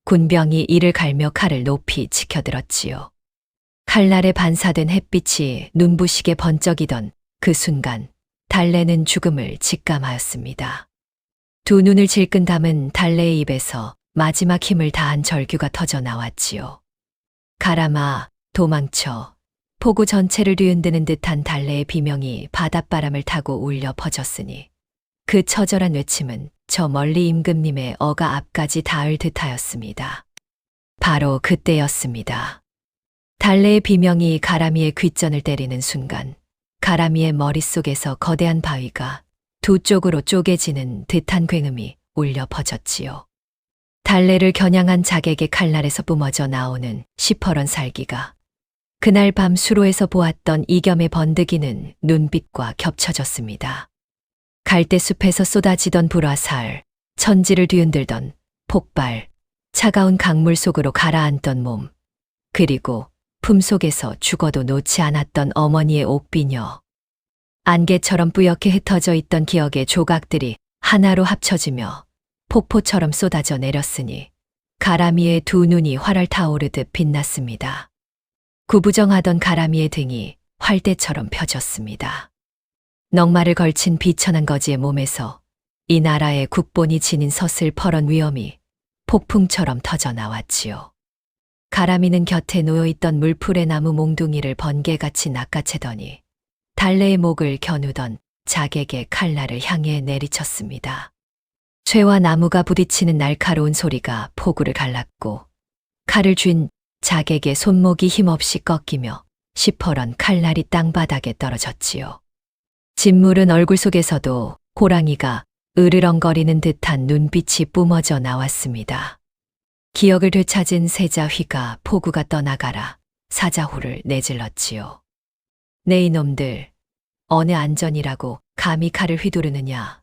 [SPEAKER 2] 군병이 이를 갈며 칼을 높이 치켜들었지요. 칼날에 반사된 햇빛이 눈부시게 번쩍이던 그 순간 달래는 죽음을 직감하였습니다. 두 눈을 질끈 담은 달래의 입에서 마지막 힘을 다한 절규가 터져 나왔지요. 가람아, 도망쳐. 포구 전체를 뒤흔드는 듯한 달래의 비명이 바닷바람을 타고 울려 퍼졌으니 그 처절한 외침은 저 멀리 임금님의 어가 앞까지 닿을 듯하였습니다. 바로 그때였습니다. 달래의 비명이 가람이의 귓전을 때리는 순간 가람이의 머릿속에서 거대한 바위가 두 쪽으로 쪼개지는 듯한 굉음이 울려 퍼졌지요. 달래를 겨냥한 자객의 칼날에서 뿜어져 나오는 시퍼런 살기가 그날 밤 수로에서 보았던 이겸의 번득이는 눈빛과 겹쳐졌습니다. 갈대숲에서 쏟아지던 불화살, 천지를 뒤흔들던 폭발, 차가운 강물 속으로 가라앉던 몸, 그리고 품속에서 죽어도 놓지 않았던 어머니의 옥비녀. 안개처럼 뿌옇게 흩어져 있던 기억의 조각들이 하나로 합쳐지며 폭포처럼 쏟아져 내렸으니 가람이의 두 눈이 활활 타오르듯 빛났습니다. 구부정하던 가람이의 등이 활대처럼 펴졌습니다. 넉마를 걸친 비천한 거지의 몸에서 이 나라의 국본이 지닌 서슬퍼런 위엄이 폭풍처럼 터져 나왔지요. 가람이는 곁에 놓여있던 물풀의 나무 몽둥이를 번개같이 낚아채더니 달래의 목을 겨누던 자객의 칼날을 향해 내리쳤습니다. 쇠와 나무가 부딪히는 날카로운 소리가 포구를 갈랐고 칼을 쥔 자객의 손목이 힘없이 꺾이며 시퍼런 칼날이 땅바닥에 떨어졌지요. 진물은 얼굴 속에서도 호랑이가 으르렁거리는 듯한 눈빛이 뿜어져 나왔습니다. 기억을 되찾은 세자휘가 포구가 떠나가라 사자호를 내질렀지요. 네 이놈들, 어느 안전이라고 감히 칼을 휘두르느냐.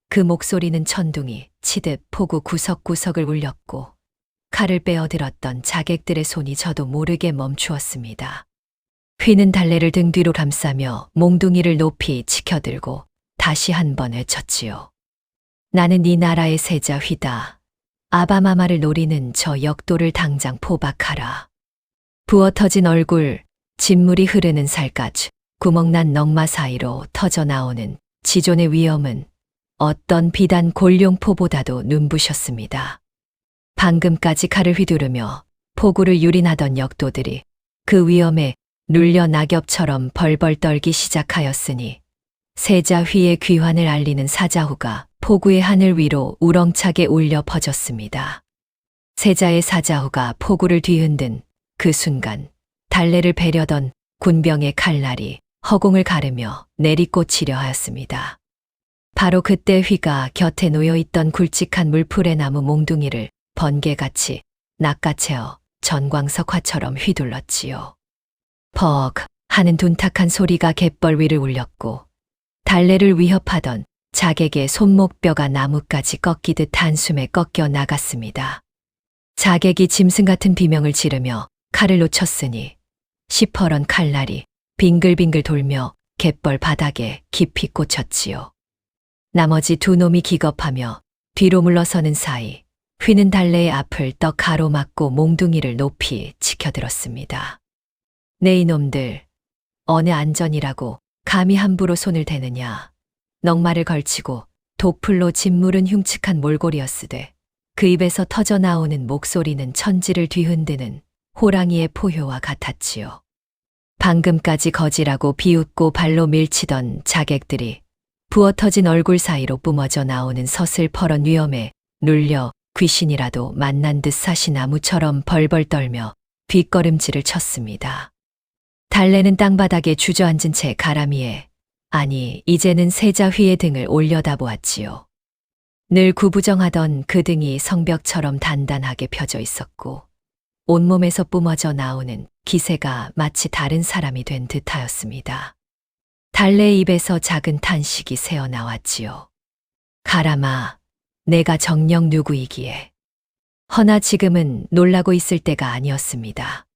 [SPEAKER 2] 그 목소리는 천둥이 치듯 포구 구석구석을 울렸고 칼을 빼어들었던 자객들의 손이 저도 모르게 멈추었습니다. 휘는 달래를 등 뒤로 감싸며 몽둥이를 높이 치켜들고 다시 한 번 외쳤지요. 나는 이 나라의 세자 휘다. 아바마마를 노리는 저 역도를 당장 포박하라. 부어터진 얼굴, 진물이 흐르는 살갗, 구멍난 넉마 사이로 터져 나오는 지존의 위엄은 어떤 비단 골룡포보다도 눈부셨습니다. 방금까지 칼을 휘두르며 포구를 유린하던 역도들이 그 위엄에 눌려 낙엽처럼 벌벌 떨기 시작하였으니 세자 휘의 귀환을 알리는 사자후가 포구의 하늘 위로 우렁차게 울려 퍼졌습니다. 세자의 사자후가 포구를 뒤흔든 그 순간 달래를 베려던 군병의 칼날이 허공을 가르며 내리꽂히려 하였습니다. 바로 그때 휘가 곁에 놓여있던 굵직한 물풀의 나무 몽둥이를 번개같이 낚아채어 전광석화처럼 휘둘렀지요. 퍽 하는 둔탁한 소리가 갯벌 위를 울렸고 달래를 위협하던 자객의 손목뼈가 나무까지 꺾이듯 한숨에 꺾여 나갔습니다. 자객이 짐승 같은 비명을 지르며 칼을 놓쳤으니 시퍼런 칼날이 빙글빙글 돌며 갯벌 바닥에 깊이 꽂혔지요. 나머지 두 놈이 기겁하며 뒤로 물러서는 사이 휘는 달래의 앞을 떡 가로막고 몽둥이를 높이 치켜들었습니다. 네 이놈들, 어느 안전이라고 감히 함부로 손을 대느냐. 넉마를 걸치고 독풀로 짓무른 흉측한 몰골이었으되 그 입에서 터져 나오는 목소리는 천지를 뒤흔드는 호랑이의 포효와 같았지요. 방금까지 거지라고 비웃고 발로 밀치던 자객들이 부어터진 얼굴 사이로 뿜어져 나오는 서슬퍼런 위험에 눌려 귀신이라도 만난 듯 사시나무처럼 벌벌 떨며 뒷걸음질을 쳤습니다. 달래는 땅바닥에 주저앉은 채 가라미에, 아니 이제는 세자 휘의 등을 올려다보았지요. 늘 구부정하던 그 등이 성벽처럼 단단하게 펴져 있었고 온몸에서 뿜어져 나오는 기세가 마치 다른 사람이 된 듯하였습니다. 달래의 입에서 작은 탄식이 새어나왔지요. 가람아, 내가 정녕 누구이기에. 허나 지금은 놀라고 있을 때가 아니었습니다.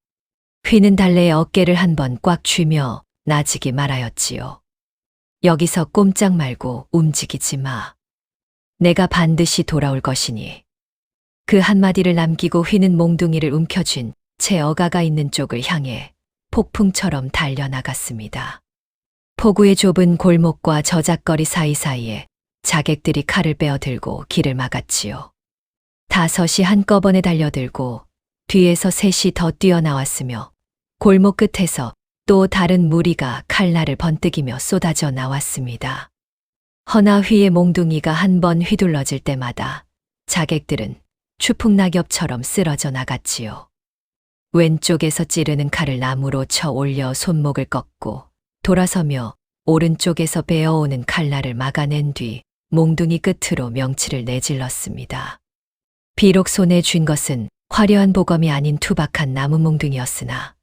[SPEAKER 2] 휘는 달래의 어깨를 한번 꽉 쥐며 나지기 말하였지요. 여기서 꼼짝 말고 움직이지 마. 내가 반드시 돌아올 것이니. 그 한마디를 남기고 휘는 몽둥이를 움켜쥔 채 어가가 있는 쪽을 향해 폭풍처럼 달려나갔습니다. 포구의 좁은 골목과 저작거리 사이사이에 자객들이 칼을 빼어들고 길을 막았지요. 다섯이 한꺼번에 달려들고 뒤에서 셋이 더 뛰어나왔으며 골목 끝에서 또 다른 무리가 칼날을 번뜩이며 쏟아져 나왔습니다. 허나 휘의 몽둥이가 한 번 휘둘러질 때마다 자객들은 추풍낙엽처럼 쓰러져 나갔지요. 왼쪽에서 찌르는 칼을 나무로 쳐 올려 손목을 꺾고 돌아서며 오른쪽에서 베어오는 칼날을 막아낸 뒤 몽둥이 끝으로 명치를 내질렀습니다. 비록 손에 쥔 것은 화려한 보검이 아닌 투박한 나무 몽둥이였으나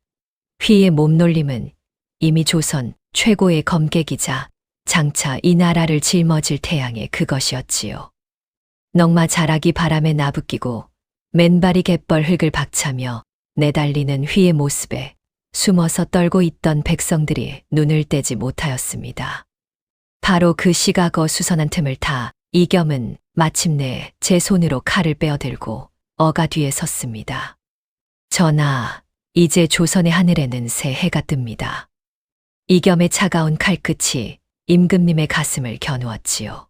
[SPEAKER 2] 휘의 몸놀림은 이미 조선 최고의 검객이자 장차 이 나라를 짊어질 태양의 그것이었지요. 넝마 자락이 바람에 나부끼고 맨발이 갯벌 흙을 박차며 내달리는 휘의 모습에 숨어서 떨고 있던 백성들이 눈을 떼지 못하였습니다. 바로 그 시각어 수선한 틈을 타 이겸은 마침내 제 손으로 칼을 빼어들고 어가 뒤에 섰습니다. 전하, 이제 조선의 하늘에는 새 해가 뜹니다. 이겸의 차가운 칼끝이 임금님의 가슴을 겨누었지요.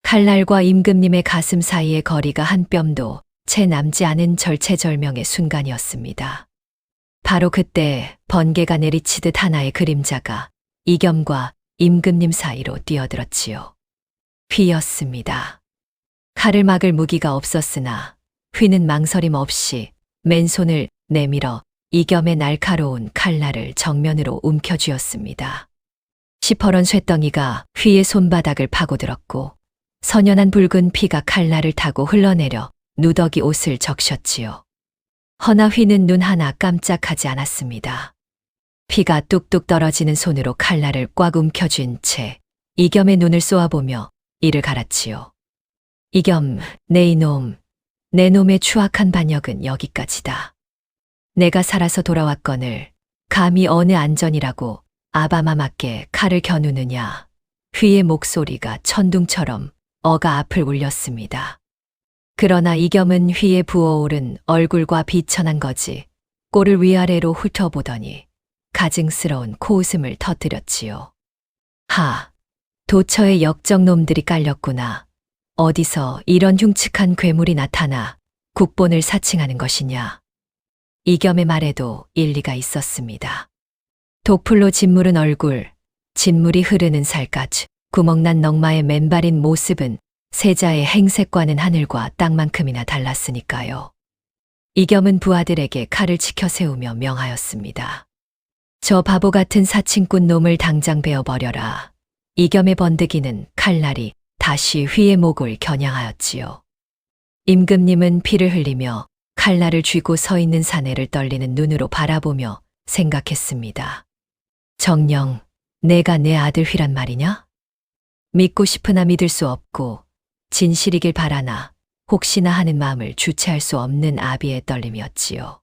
[SPEAKER 2] 칼날과 임금님의 가슴 사이의 거리가 한 뼘도 채 남지 않은 절체절명의 순간이었습니다. 바로 그때 번개가 내리치듯 하나의 그림자가 이겸과 임금님 사이로 뛰어들었지요. 휘였습니다. 칼을 막을 무기가 없었으나 휘는 망설임 없이 맨손을 내밀어 이겸의 날카로운 칼날을 정면으로 움켜쥐었습니다. 시퍼런 쇳덩이가 휘의 손바닥을 파고들었고 선연한 붉은 피가 칼날을 타고 흘러내려 누더기 옷을 적셨지요. 허나 휘는 눈 하나 깜짝하지 않았습니다. 피가 뚝뚝 떨어지는 손으로 칼날을 꽉 움켜쥔 채 이겸의 눈을 쏘아보며 이를 갈았지요. 이겸, 내 이놈, 내 놈의 추악한 반역은 여기까지다. 내가 살아서 돌아왔거늘 감히 어느 안전이라고 아바마맞게 칼을 겨누느냐. 휘의 목소리가 천둥처럼 어가 앞을 울렸습니다. 그러나 이겸은 휘에 부어오른 얼굴과 비천한 거지 꼴을 위아래로 훑어보더니 가증스러운 코웃음을 터뜨렸지요. 하, 도처에 역적놈들이 깔렸구나. 어디서 이런 흉측한 괴물이 나타나 국본을 사칭하는 것이냐. 이겸의 말에도 일리가 있었습니다. 독풀로 짓무른 얼굴, 진물이 흐르는 살갗, 구멍난 넝마의 맨발인 모습은 세자의 행색과는 하늘과 땅만큼이나 달랐으니까요. 이겸은 부하들에게 칼을 치켜 세우며 명하였습니다. 저 바보 같은 사칭꾼 놈을 당장 베어버려라. 이겸의 번득이는 칼날이 다시 휘의 목을 겨냥하였지요. 임금님은 피를 흘리며 칼날을 쥐고 서 있는 사내를 떨리는 눈으로 바라보며 생각했습니다. 정녕, 내가 내 아들 휘란 말이냐? 믿고 싶으나 믿을 수 없고 진실이길 바라나 혹시나 하는 마음을 주체할 수 없는 아비의 떨림이었지요.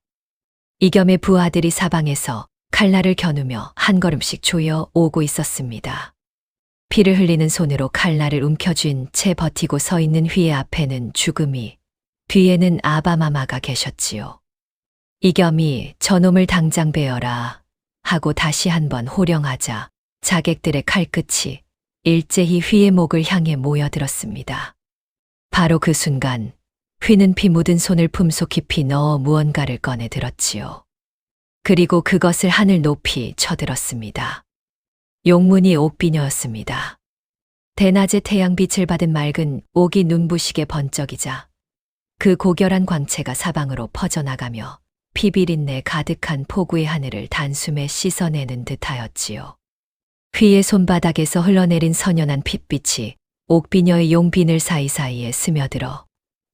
[SPEAKER 2] 이겸의 부하들이 사방에서 칼날을 겨누며 한 걸음씩 조여 오고 있었습니다. 피를 흘리는 손으로 칼날을 움켜쥔 채 버티고 서 있는 휘의 앞에는 죽음이, 뒤에는 아바마마가 계셨지요. 이겸이 저놈을 당장 베어라 하고 다시 한번 호령하자 자객들의 칼끝이 일제히 휘의 목을 향해 모여들었습니다. 바로 그 순간 휘는 피 묻은 손을 품속 깊이 넣어 무언가를 꺼내 들었지요. 그리고 그것을 하늘 높이 쳐들었습니다. 용문이 옥비녀였습니다. 대낮에 태양빛을 받은 맑은 옥이 눈부시게 번쩍이자 그 고결한 광채가 사방으로 퍼져나가며 피비린내 가득한 포구의 하늘을 단숨에 씻어내는 듯하였지요. 휘의 손바닥에서 흘러내린 선연한 핏빛이 옥비녀의 용비늘 사이사이에 스며들어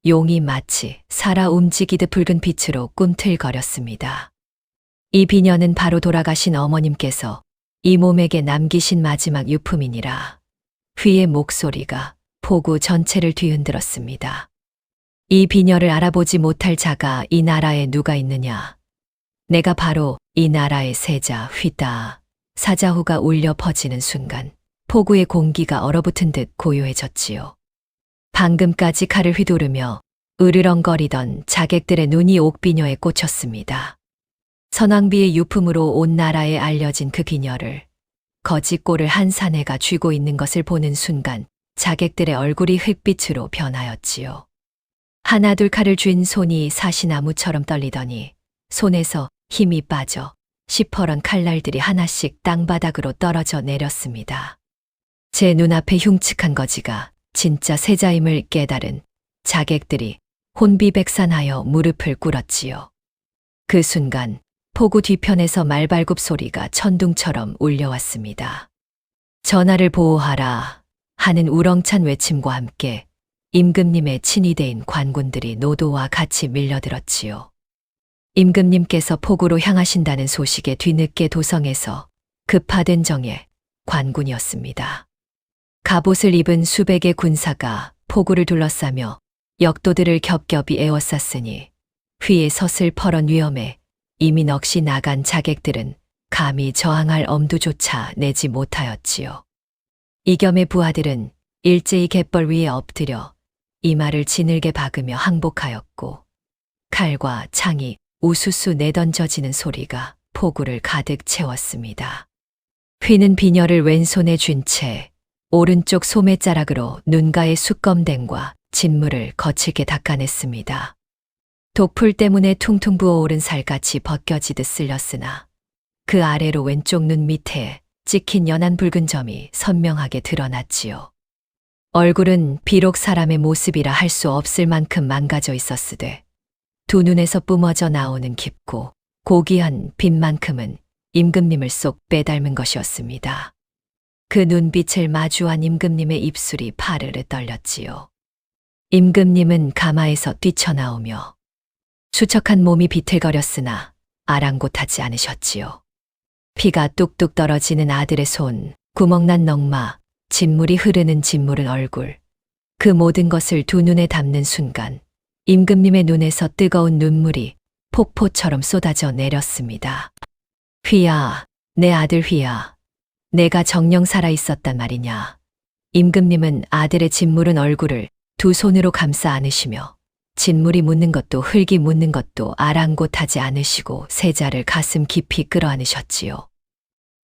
[SPEAKER 2] 용이 마치 살아 움직이듯 붉은 빛으로 꿈틀거렸습니다. 이 비녀는 바로 돌아가신 어머님께서 이 몸에게 남기신 마지막 유품이니라. 휘의 목소리가 포구 전체를 뒤흔들었습니다. 이 비녀를 알아보지 못할 자가 이 나라에 누가 있느냐. 내가 바로 이 나라의 세자 휘다. 사자후가 울려 퍼지는 순간 포구의 공기가 얼어붙은 듯 고요해졌지요. 방금까지 칼을 휘두르며 으르렁거리던 자객들의 눈이 옥비녀에 꽂혔습니다. 선왕비의 유품으로 온 나라에 알려진 그 기녀를 거짓골을 한 사내가 쥐고 있는 것을 보는 순간 자객들의 얼굴이 흙빛으로 변하였지요. 하나둘 칼을 쥔 손이 사시나무처럼 떨리더니 손에서 힘이 빠져 시퍼런 칼날들이 하나씩 땅바닥으로 떨어져 내렸습니다. 제 눈앞에 흉측한 거지가 진짜 세자임을 깨달은 자객들이 혼비백산하여 무릎을 꿇었지요. 그 순간 포구 뒤편에서 말발굽 소리가 천둥처럼 울려왔습니다. 전하를 보호하라 하는 우렁찬 외침과 함께 임금님의 친위대인 관군들이 노도와 같이 밀려들었지요. 임금님께서 포구로 향하신다는 소식에 뒤늦게 도성에서 급파된 정예 관군이었습니다. 갑옷을 입은 수백의 군사가 포구를 둘러싸며 역도들을 겹겹이 에워쌌으니 휘의 서슬퍼런 위험에 이미 넋이 나간 자객들은 감히 저항할 엄두조차 내지 못하였지요. 이겸의 부하들은 일제히 갯벌 위에 엎드려 이마를 지늘게 박으며 항복하였고 칼과 창이 우수수 내던져지는 소리가 포구를 가득 채웠습니다. 휘는 비녀를 왼손에 쥔 채 오른쪽 소매자락으로 눈가의 수검댕과 진물을 거칠게 닦아냈습니다. 독풀 때문에 퉁퉁 부어오른 살같이 벗겨지듯 쓸렸으나 그 아래로 왼쪽 눈 밑에 찍힌 연한 붉은 점이 선명하게 드러났지요. 얼굴은 비록 사람의 모습이라 할 수 없을 만큼 망가져 있었으되 두 눈에서 뿜어져 나오는 깊고 고귀한 빛만큼은 임금님을 쏙 빼닮은 것이었습니다. 그 눈빛을 마주한 임금님의 입술이 파르르 떨렸지요. 임금님은 가마에서 뛰쳐나오며 수척한 몸이 비틀거렸으나 아랑곳하지 않으셨지요. 피가 뚝뚝 떨어지는 아들의 손, 구멍난 넝마, 진물이 흐르는 진물은 얼굴. 그 모든 것을 두 눈에 담는 순간 임금님의 눈에서 뜨거운 눈물이 폭포처럼 쏟아져 내렸습니다. 휘야, 내 아들 휘야. 내가 정녕 살아 있었단 말이냐. 임금님은 아들의 진물은 얼굴을 두 손으로 감싸 안으시며 진물이 묻는 것도 흙이 묻는 것도 아랑곳하지 않으시고 세자를 가슴 깊이 끌어안으셨지요.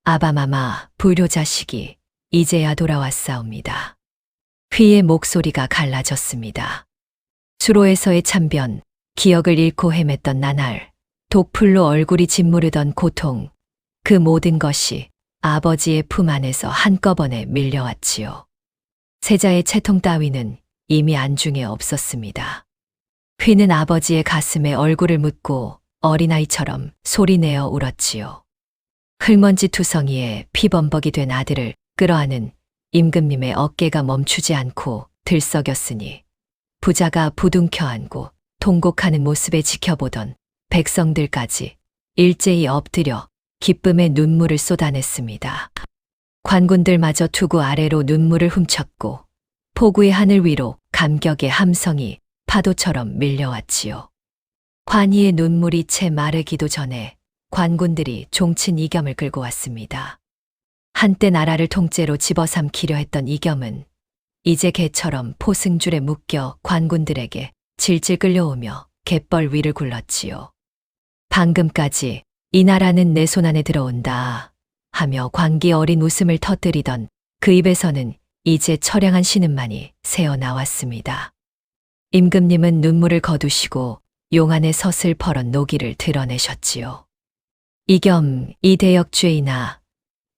[SPEAKER 2] 아바마마, 불효자식이 이제야 돌아왔사옵니다. 휘의 목소리가 갈라졌습니다. 수로에서의 참변, 기억을 잃고 헤맸던 나날, 독풀로 얼굴이 짓무르던 고통, 그 모든 것이 아버지의 품 안에서 한꺼번에 밀려왔지요. 세자의 채통 따위는 이미 안중에 없었습니다. 휘는 아버지의 가슴에 얼굴을 묻고 어린아이처럼 소리내어 울었지요. 흙먼지 투성이에 피범벅이 된 아들을 끌어안은 임금님의 어깨가 멈추지 않고 들썩였으니 부자가 부둥켜 안고 통곡하는 모습에 지켜보던 백성들까지 일제히 엎드려 기쁨의 눈물을 쏟아냈습니다. 관군들마저 투구 아래로 눈물을 훔쳤고 포구의 하늘 위로 감격의 함성이 파도처럼 밀려왔지요. 환희의 눈물이 채 마르기도 전에 관군들이 종친 이겸을 끌고 왔습니다. 한때 나라를 통째로 집어삼키려 했던 이겸은 이제 개처럼 포승줄에 묶여 관군들에게 질질 끌려오며 갯벌 위를 굴렀지요. 방금까지 이 나라는 내 손 안에 들어온다 하며 광기 어린 웃음을 터뜨리던 그 입에서는 이제 처량한 신음만이 새어나왔습니다. 임금님은 눈물을 거두시고 용 안의 서슬퍼런 노기를 드러내셨지요. 이겸 이 대역죄이나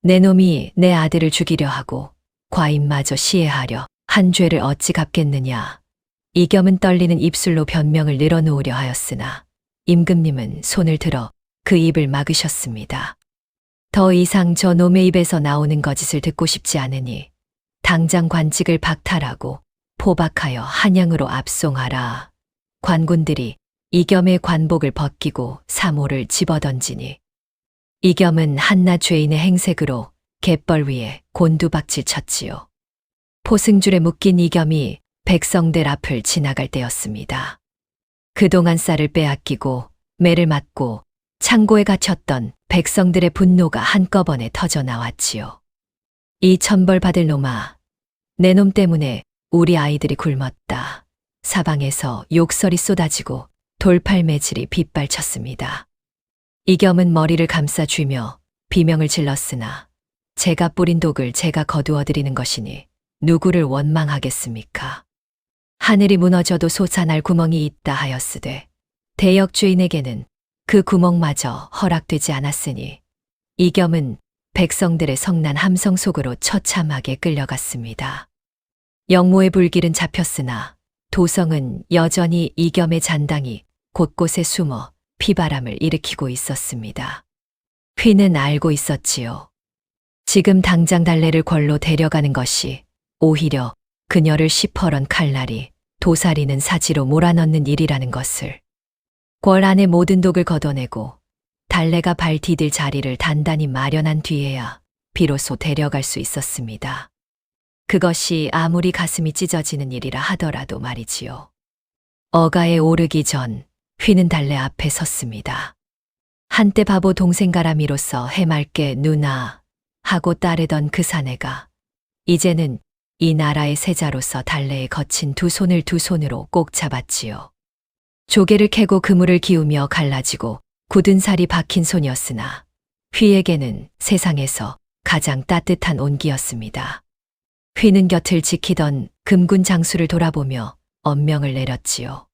[SPEAKER 2] 내 놈이 내 아들을 죽이려 하고 과인마저 시해하려 한 죄를 어찌 갚겠느냐. 이겸은 떨리는 입술로 변명을 늘어놓으려 하였으나 임금님은 손을 들어 그 입을 막으셨습니다. 더 이상 저 놈의 입에서 나오는 거짓을 듣고 싶지 않으니 당장 관직을 박탈하고 포박하여 한양으로 압송하라. 관군들이 이겸의 관복을 벗기고 사모를 집어던지니 이겸은 한낱 죄인의 행색으로 갯벌 위에 곤두박질 쳤지요. 포승줄에 묶인 이겸이 백성들 앞을 지나갈 때였습니다. 그동안 쌀을 빼앗기고 매를 맞고 창고에 갇혔던 백성들의 분노가 한꺼번에 터져 나왔지요. 이 천벌받을 놈아, 내 놈 때문에 우리 아이들이 굶었다. 사방에서 욕설이 쏟아지고 돌팔매질이 빗발쳤습니다. 이겸은 머리를 감싸 쥐며 비명을 질렀으나 제가 뿌린 독을 제가 거두어 드리는 것이니 누구를 원망하겠습니까? 하늘이 무너져도 솟아날 구멍이 있다 하였으되 대역죄인에게는 그 구멍마저 허락되지 않았으니 이겸은 백성들의 성난 함성 속으로 처참하게 끌려갔습니다. 영모의 불길은 잡혔으나 도성은 여전히 이겸의 잔당이 곳곳에 숨어 피바람을 일으키고 있었습니다. 휘는 알고 있었지요. 지금 당장 달래를 궐로 데려가는 것이 오히려 그녀를 시퍼런 칼날이 도사리는 사지로 몰아넣는 일이라는 것을. 궐 안의 모든 독을 걷어내고 달래가 발 디딜 자리를 단단히 마련한 뒤에야 비로소 데려갈 수 있었습니다. 그것이 아무리 가슴이 찢어지는 일이라 하더라도 말이지요. 어가에 오르기 전 휘는 달래 앞에 섰습니다. 한때 바보 동생가람이로서 해맑게 누나 하고 따르던 그 사내가 이제는 이 나라의 세자로서 달래에 거친 두 손을 두 손으로 꼭 잡았지요. 조개를 캐고 그물을 기우며 갈라지고 굳은 살이 박힌 손이었으나 휘에게는 세상에서 가장 따뜻한 온기였습니다. 휘는 곁을 지키던 금군 장수를 돌아보며 엄명을 내렸지요.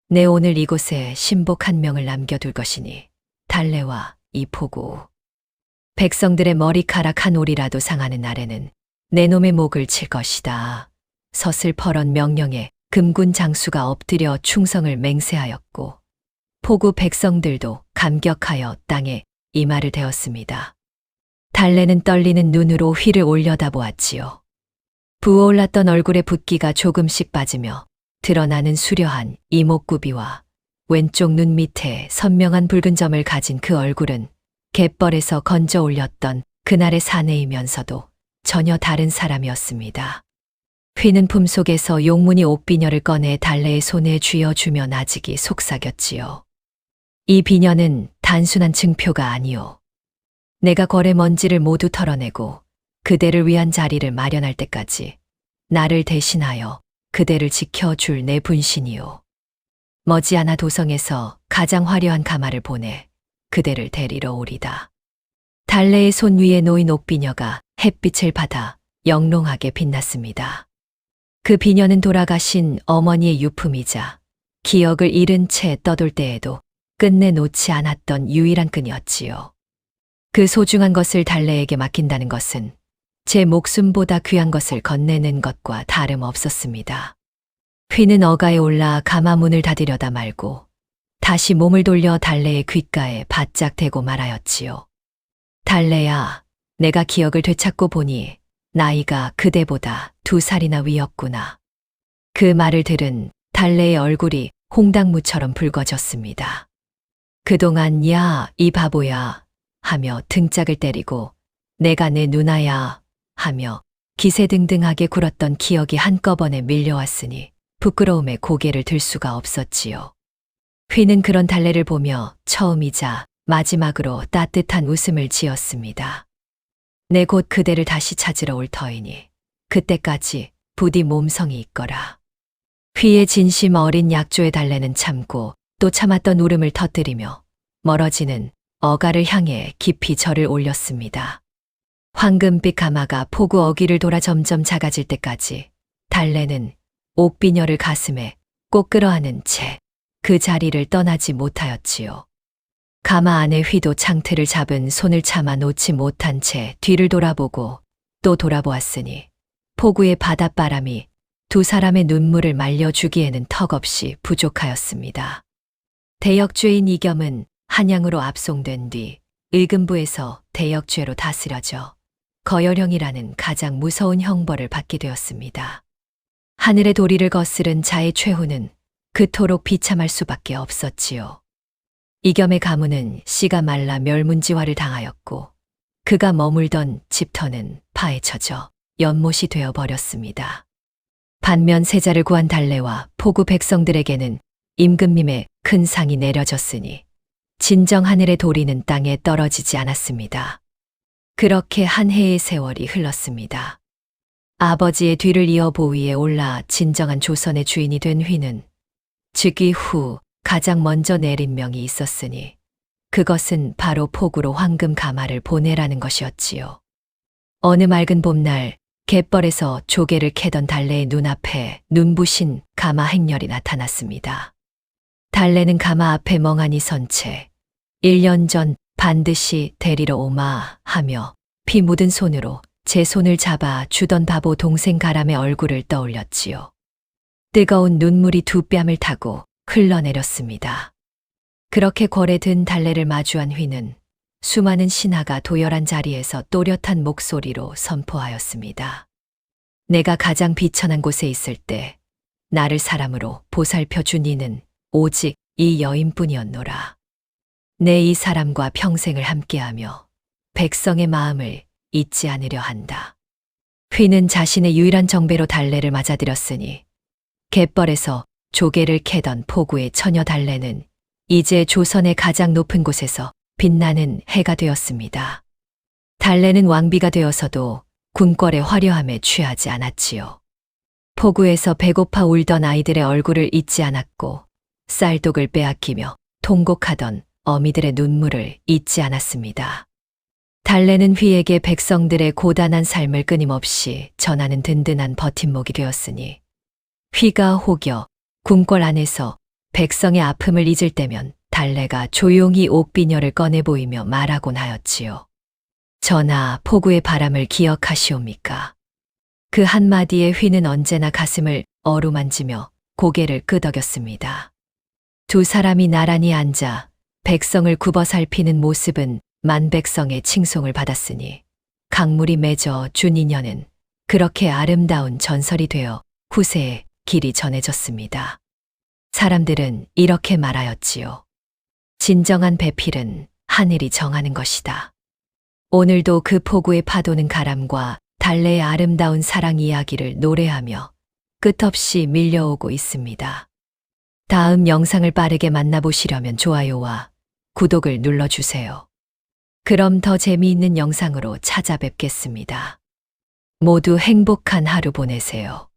[SPEAKER 2] 내 오늘 이곳에 신복 한 명을 남겨둘 것이니 달래와 이 포구. 백성들의 머리카락 한 올이라도 상하는 날에는 내 놈의 목을 칠 것이다. 서슬퍼런 명령에 금군 장수가 엎드려 충성을 맹세하였고 포구 백성들도 감격하여 땅에 이마를 대었습니다. 달래는 떨리는 눈으로 휘를 올려다보았지요. 부어올랐던 얼굴의 붓기가 조금씩 빠지며 드러나는 수려한 이목구비와 왼쪽 눈 밑에 선명한 붉은 점을 가진 그 얼굴은 갯벌에서 건져 올렸던 그날의 사내이면서도 전혀 다른 사람이었습니다. 휘는 품속에서 용문이 옥비녀를 꺼내 달래의 손에 쥐어주며 나직이 속삭였지요. 이 비녀는 단순한 증표가 아니오. 내가 궐의 먼지를 모두 털어내고 그대를 위한 자리를 마련할 때까지 나를 대신하여 그대를 지켜줄 내 분신이오. 머지않아 도성에서 가장 화려한 가마를 보내 그대를 데리러 오리다. 달래의 손 위에 놓인 옥비녀가 햇빛을 받아 영롱하게 빛났습니다. 그 비녀는 돌아가신 어머니의 유품이자 기억을 잃은 채 떠돌 때에도 끝내 놓지 않았던 유일한 끈이었지요. 그 소중한 것을 달래에게 맡긴다는 것은 제 목숨보다 귀한 것을 건네는 것과 다름없었습니다. 휘는 어가에 올라 가마문을 닫으려다 말고 다시 몸을 돌려 달래의 귓가에 바짝 대고 말하였지요. 달래야, 내가 기억을 되찾고 보니 나이가 그대보다 2살이나 위였구나. 그 말을 들은 달래의 얼굴이 홍당무처럼 붉어졌습니다. 그동안 야, 이 바보야 하며 등짝을 때리고 내가 내 누나야 하며 기세등등하게 굴었던 기억이 한꺼번에 밀려왔으니 부끄러움에 고개를 들 수가 없었지요. 휘는 그런 달래를 보며 처음이자 마지막으로 따뜻한 웃음을 지었습니다. 내 곧 그대를 다시 찾으러 올 터이니 그때까지 부디 몸성이 있거라. 휘의 진심 어린 약조의 달래는 참고 또 참았던 울음을 터뜨리며 멀어지는 어가를 향해 깊이 절을 올렸습니다. 황금빛 가마가 포구 어귀를 돌아 점점 작아질 때까지 달래는 옥비녀를 가슴에 꼭 끌어안은 채 그 자리를 떠나지 못하였지요. 가마 안에 휘도 창틀을 잡은 손을 참아 놓지 못한 채 뒤를 돌아보고 또 돌아보았으니 폭우의 바닷바람이 두 사람의 눈물을 말려주기에는 턱없이 부족하였습니다. 대역죄인 이겸은 한양으로 압송된 뒤 의금부에서 대역죄로 다스려져 거열형이라는 가장 무서운 형벌을 받게 되었습니다. 하늘의 도리를 거스른 자의 최후는 그토록 비참할 수밖에 없었지요. 이겸의 가문은 씨가 말라 멸문지화를 당하였고 그가 머물던 집터는 파헤쳐져 연못이 되어버렸습니다. 반면 세자를 구한 달래와 포구 백성들에게는 임금님의 큰 상이 내려졌으니 진정 하늘의 도리는 땅에 떨어지지 않았습니다. 그렇게 한 해의 세월이 흘렀습니다. 아버지의 뒤를 이어 보위에 올라 진정한 조선의 주인이 된 휘는 즉위 후 가장 먼저 내린 명이 있었으니 그것은 바로 포구로 황금 가마를 보내라는 것이었지요. 어느 맑은 봄날 갯벌에서 조개를 캐던 달래의 눈앞에 눈부신 가마 행렬이 나타났습니다. 달래는 가마 앞에 멍하니 선 채 1년 전 반드시 데리러 오마 하며 피 묻은 손으로 제 손을 잡아 주던 바보 동생 가람의 얼굴을 떠올렸지요. 뜨거운 눈물이 두 뺨을 타고 흘러내렸습니다. 그렇게 궐에 든 달래를 마주한 휘는 수많은 신하가 도열한 자리에서 또렷한 목소리로 선포하였습니다. 내가 가장 비천한 곳에 있을 때 나를 사람으로 보살펴 준 이는 오직 이 여인뿐이었노라. 내 이 사람과 평생을 함께하며 백성의 마음을 잊지 않으려 한다. 휘는 자신의 유일한 정배로 달래를 맞아들였으니 갯벌에서 조개를 캐던 포구의 처녀 달래는 이제 조선의 가장 높은 곳에서 빛나는 해가 되었습니다. 달래는 왕비가 되어서도 궁궐의 화려함에 취하지 않았지요. 포구에서 배고파 울던 아이들의 얼굴을 잊지 않았고 쌀독을 빼앗기며 통곡하던 어미들의 눈물을 잊지 않았습니다. 달래는 휘에게 백성들의 고단한 삶을 끊임없이 전하는 든든한 버팀목이 되었으니 휘가 혹여 궁궐 안에서 백성의 아픔을 잊을 때면 달래가 조용히 옥비녀를 꺼내 보이며 말하곤 하였지요. 전하, 포구의 바람을 기억하시옵니까? 그 한마디에 휘는 언제나 가슴을 어루만지며 고개를 끄덕였습니다. 두 사람이 나란히 앉아 백성을 굽어 살피는 모습은 만백성의 칭송을 받았으니 강물이 맺어 준 인연은 그렇게 아름다운 전설이 되어 후세에 길이 전해졌습니다. 사람들은 이렇게 말하였지요. 진정한 배필은 하늘이 정하는 것이다. 오늘도 그 포구의 파도는 가람과 달래의 아름다운 사랑 이야기를 노래하며 끝없이 밀려오고 있습니다. 다음 영상을 빠르게 만나보시려면 좋아요와 구독을 눌러주세요. 그럼 더 재미있는 영상으로 찾아뵙겠습니다. 모두 행복한 하루 보내세요.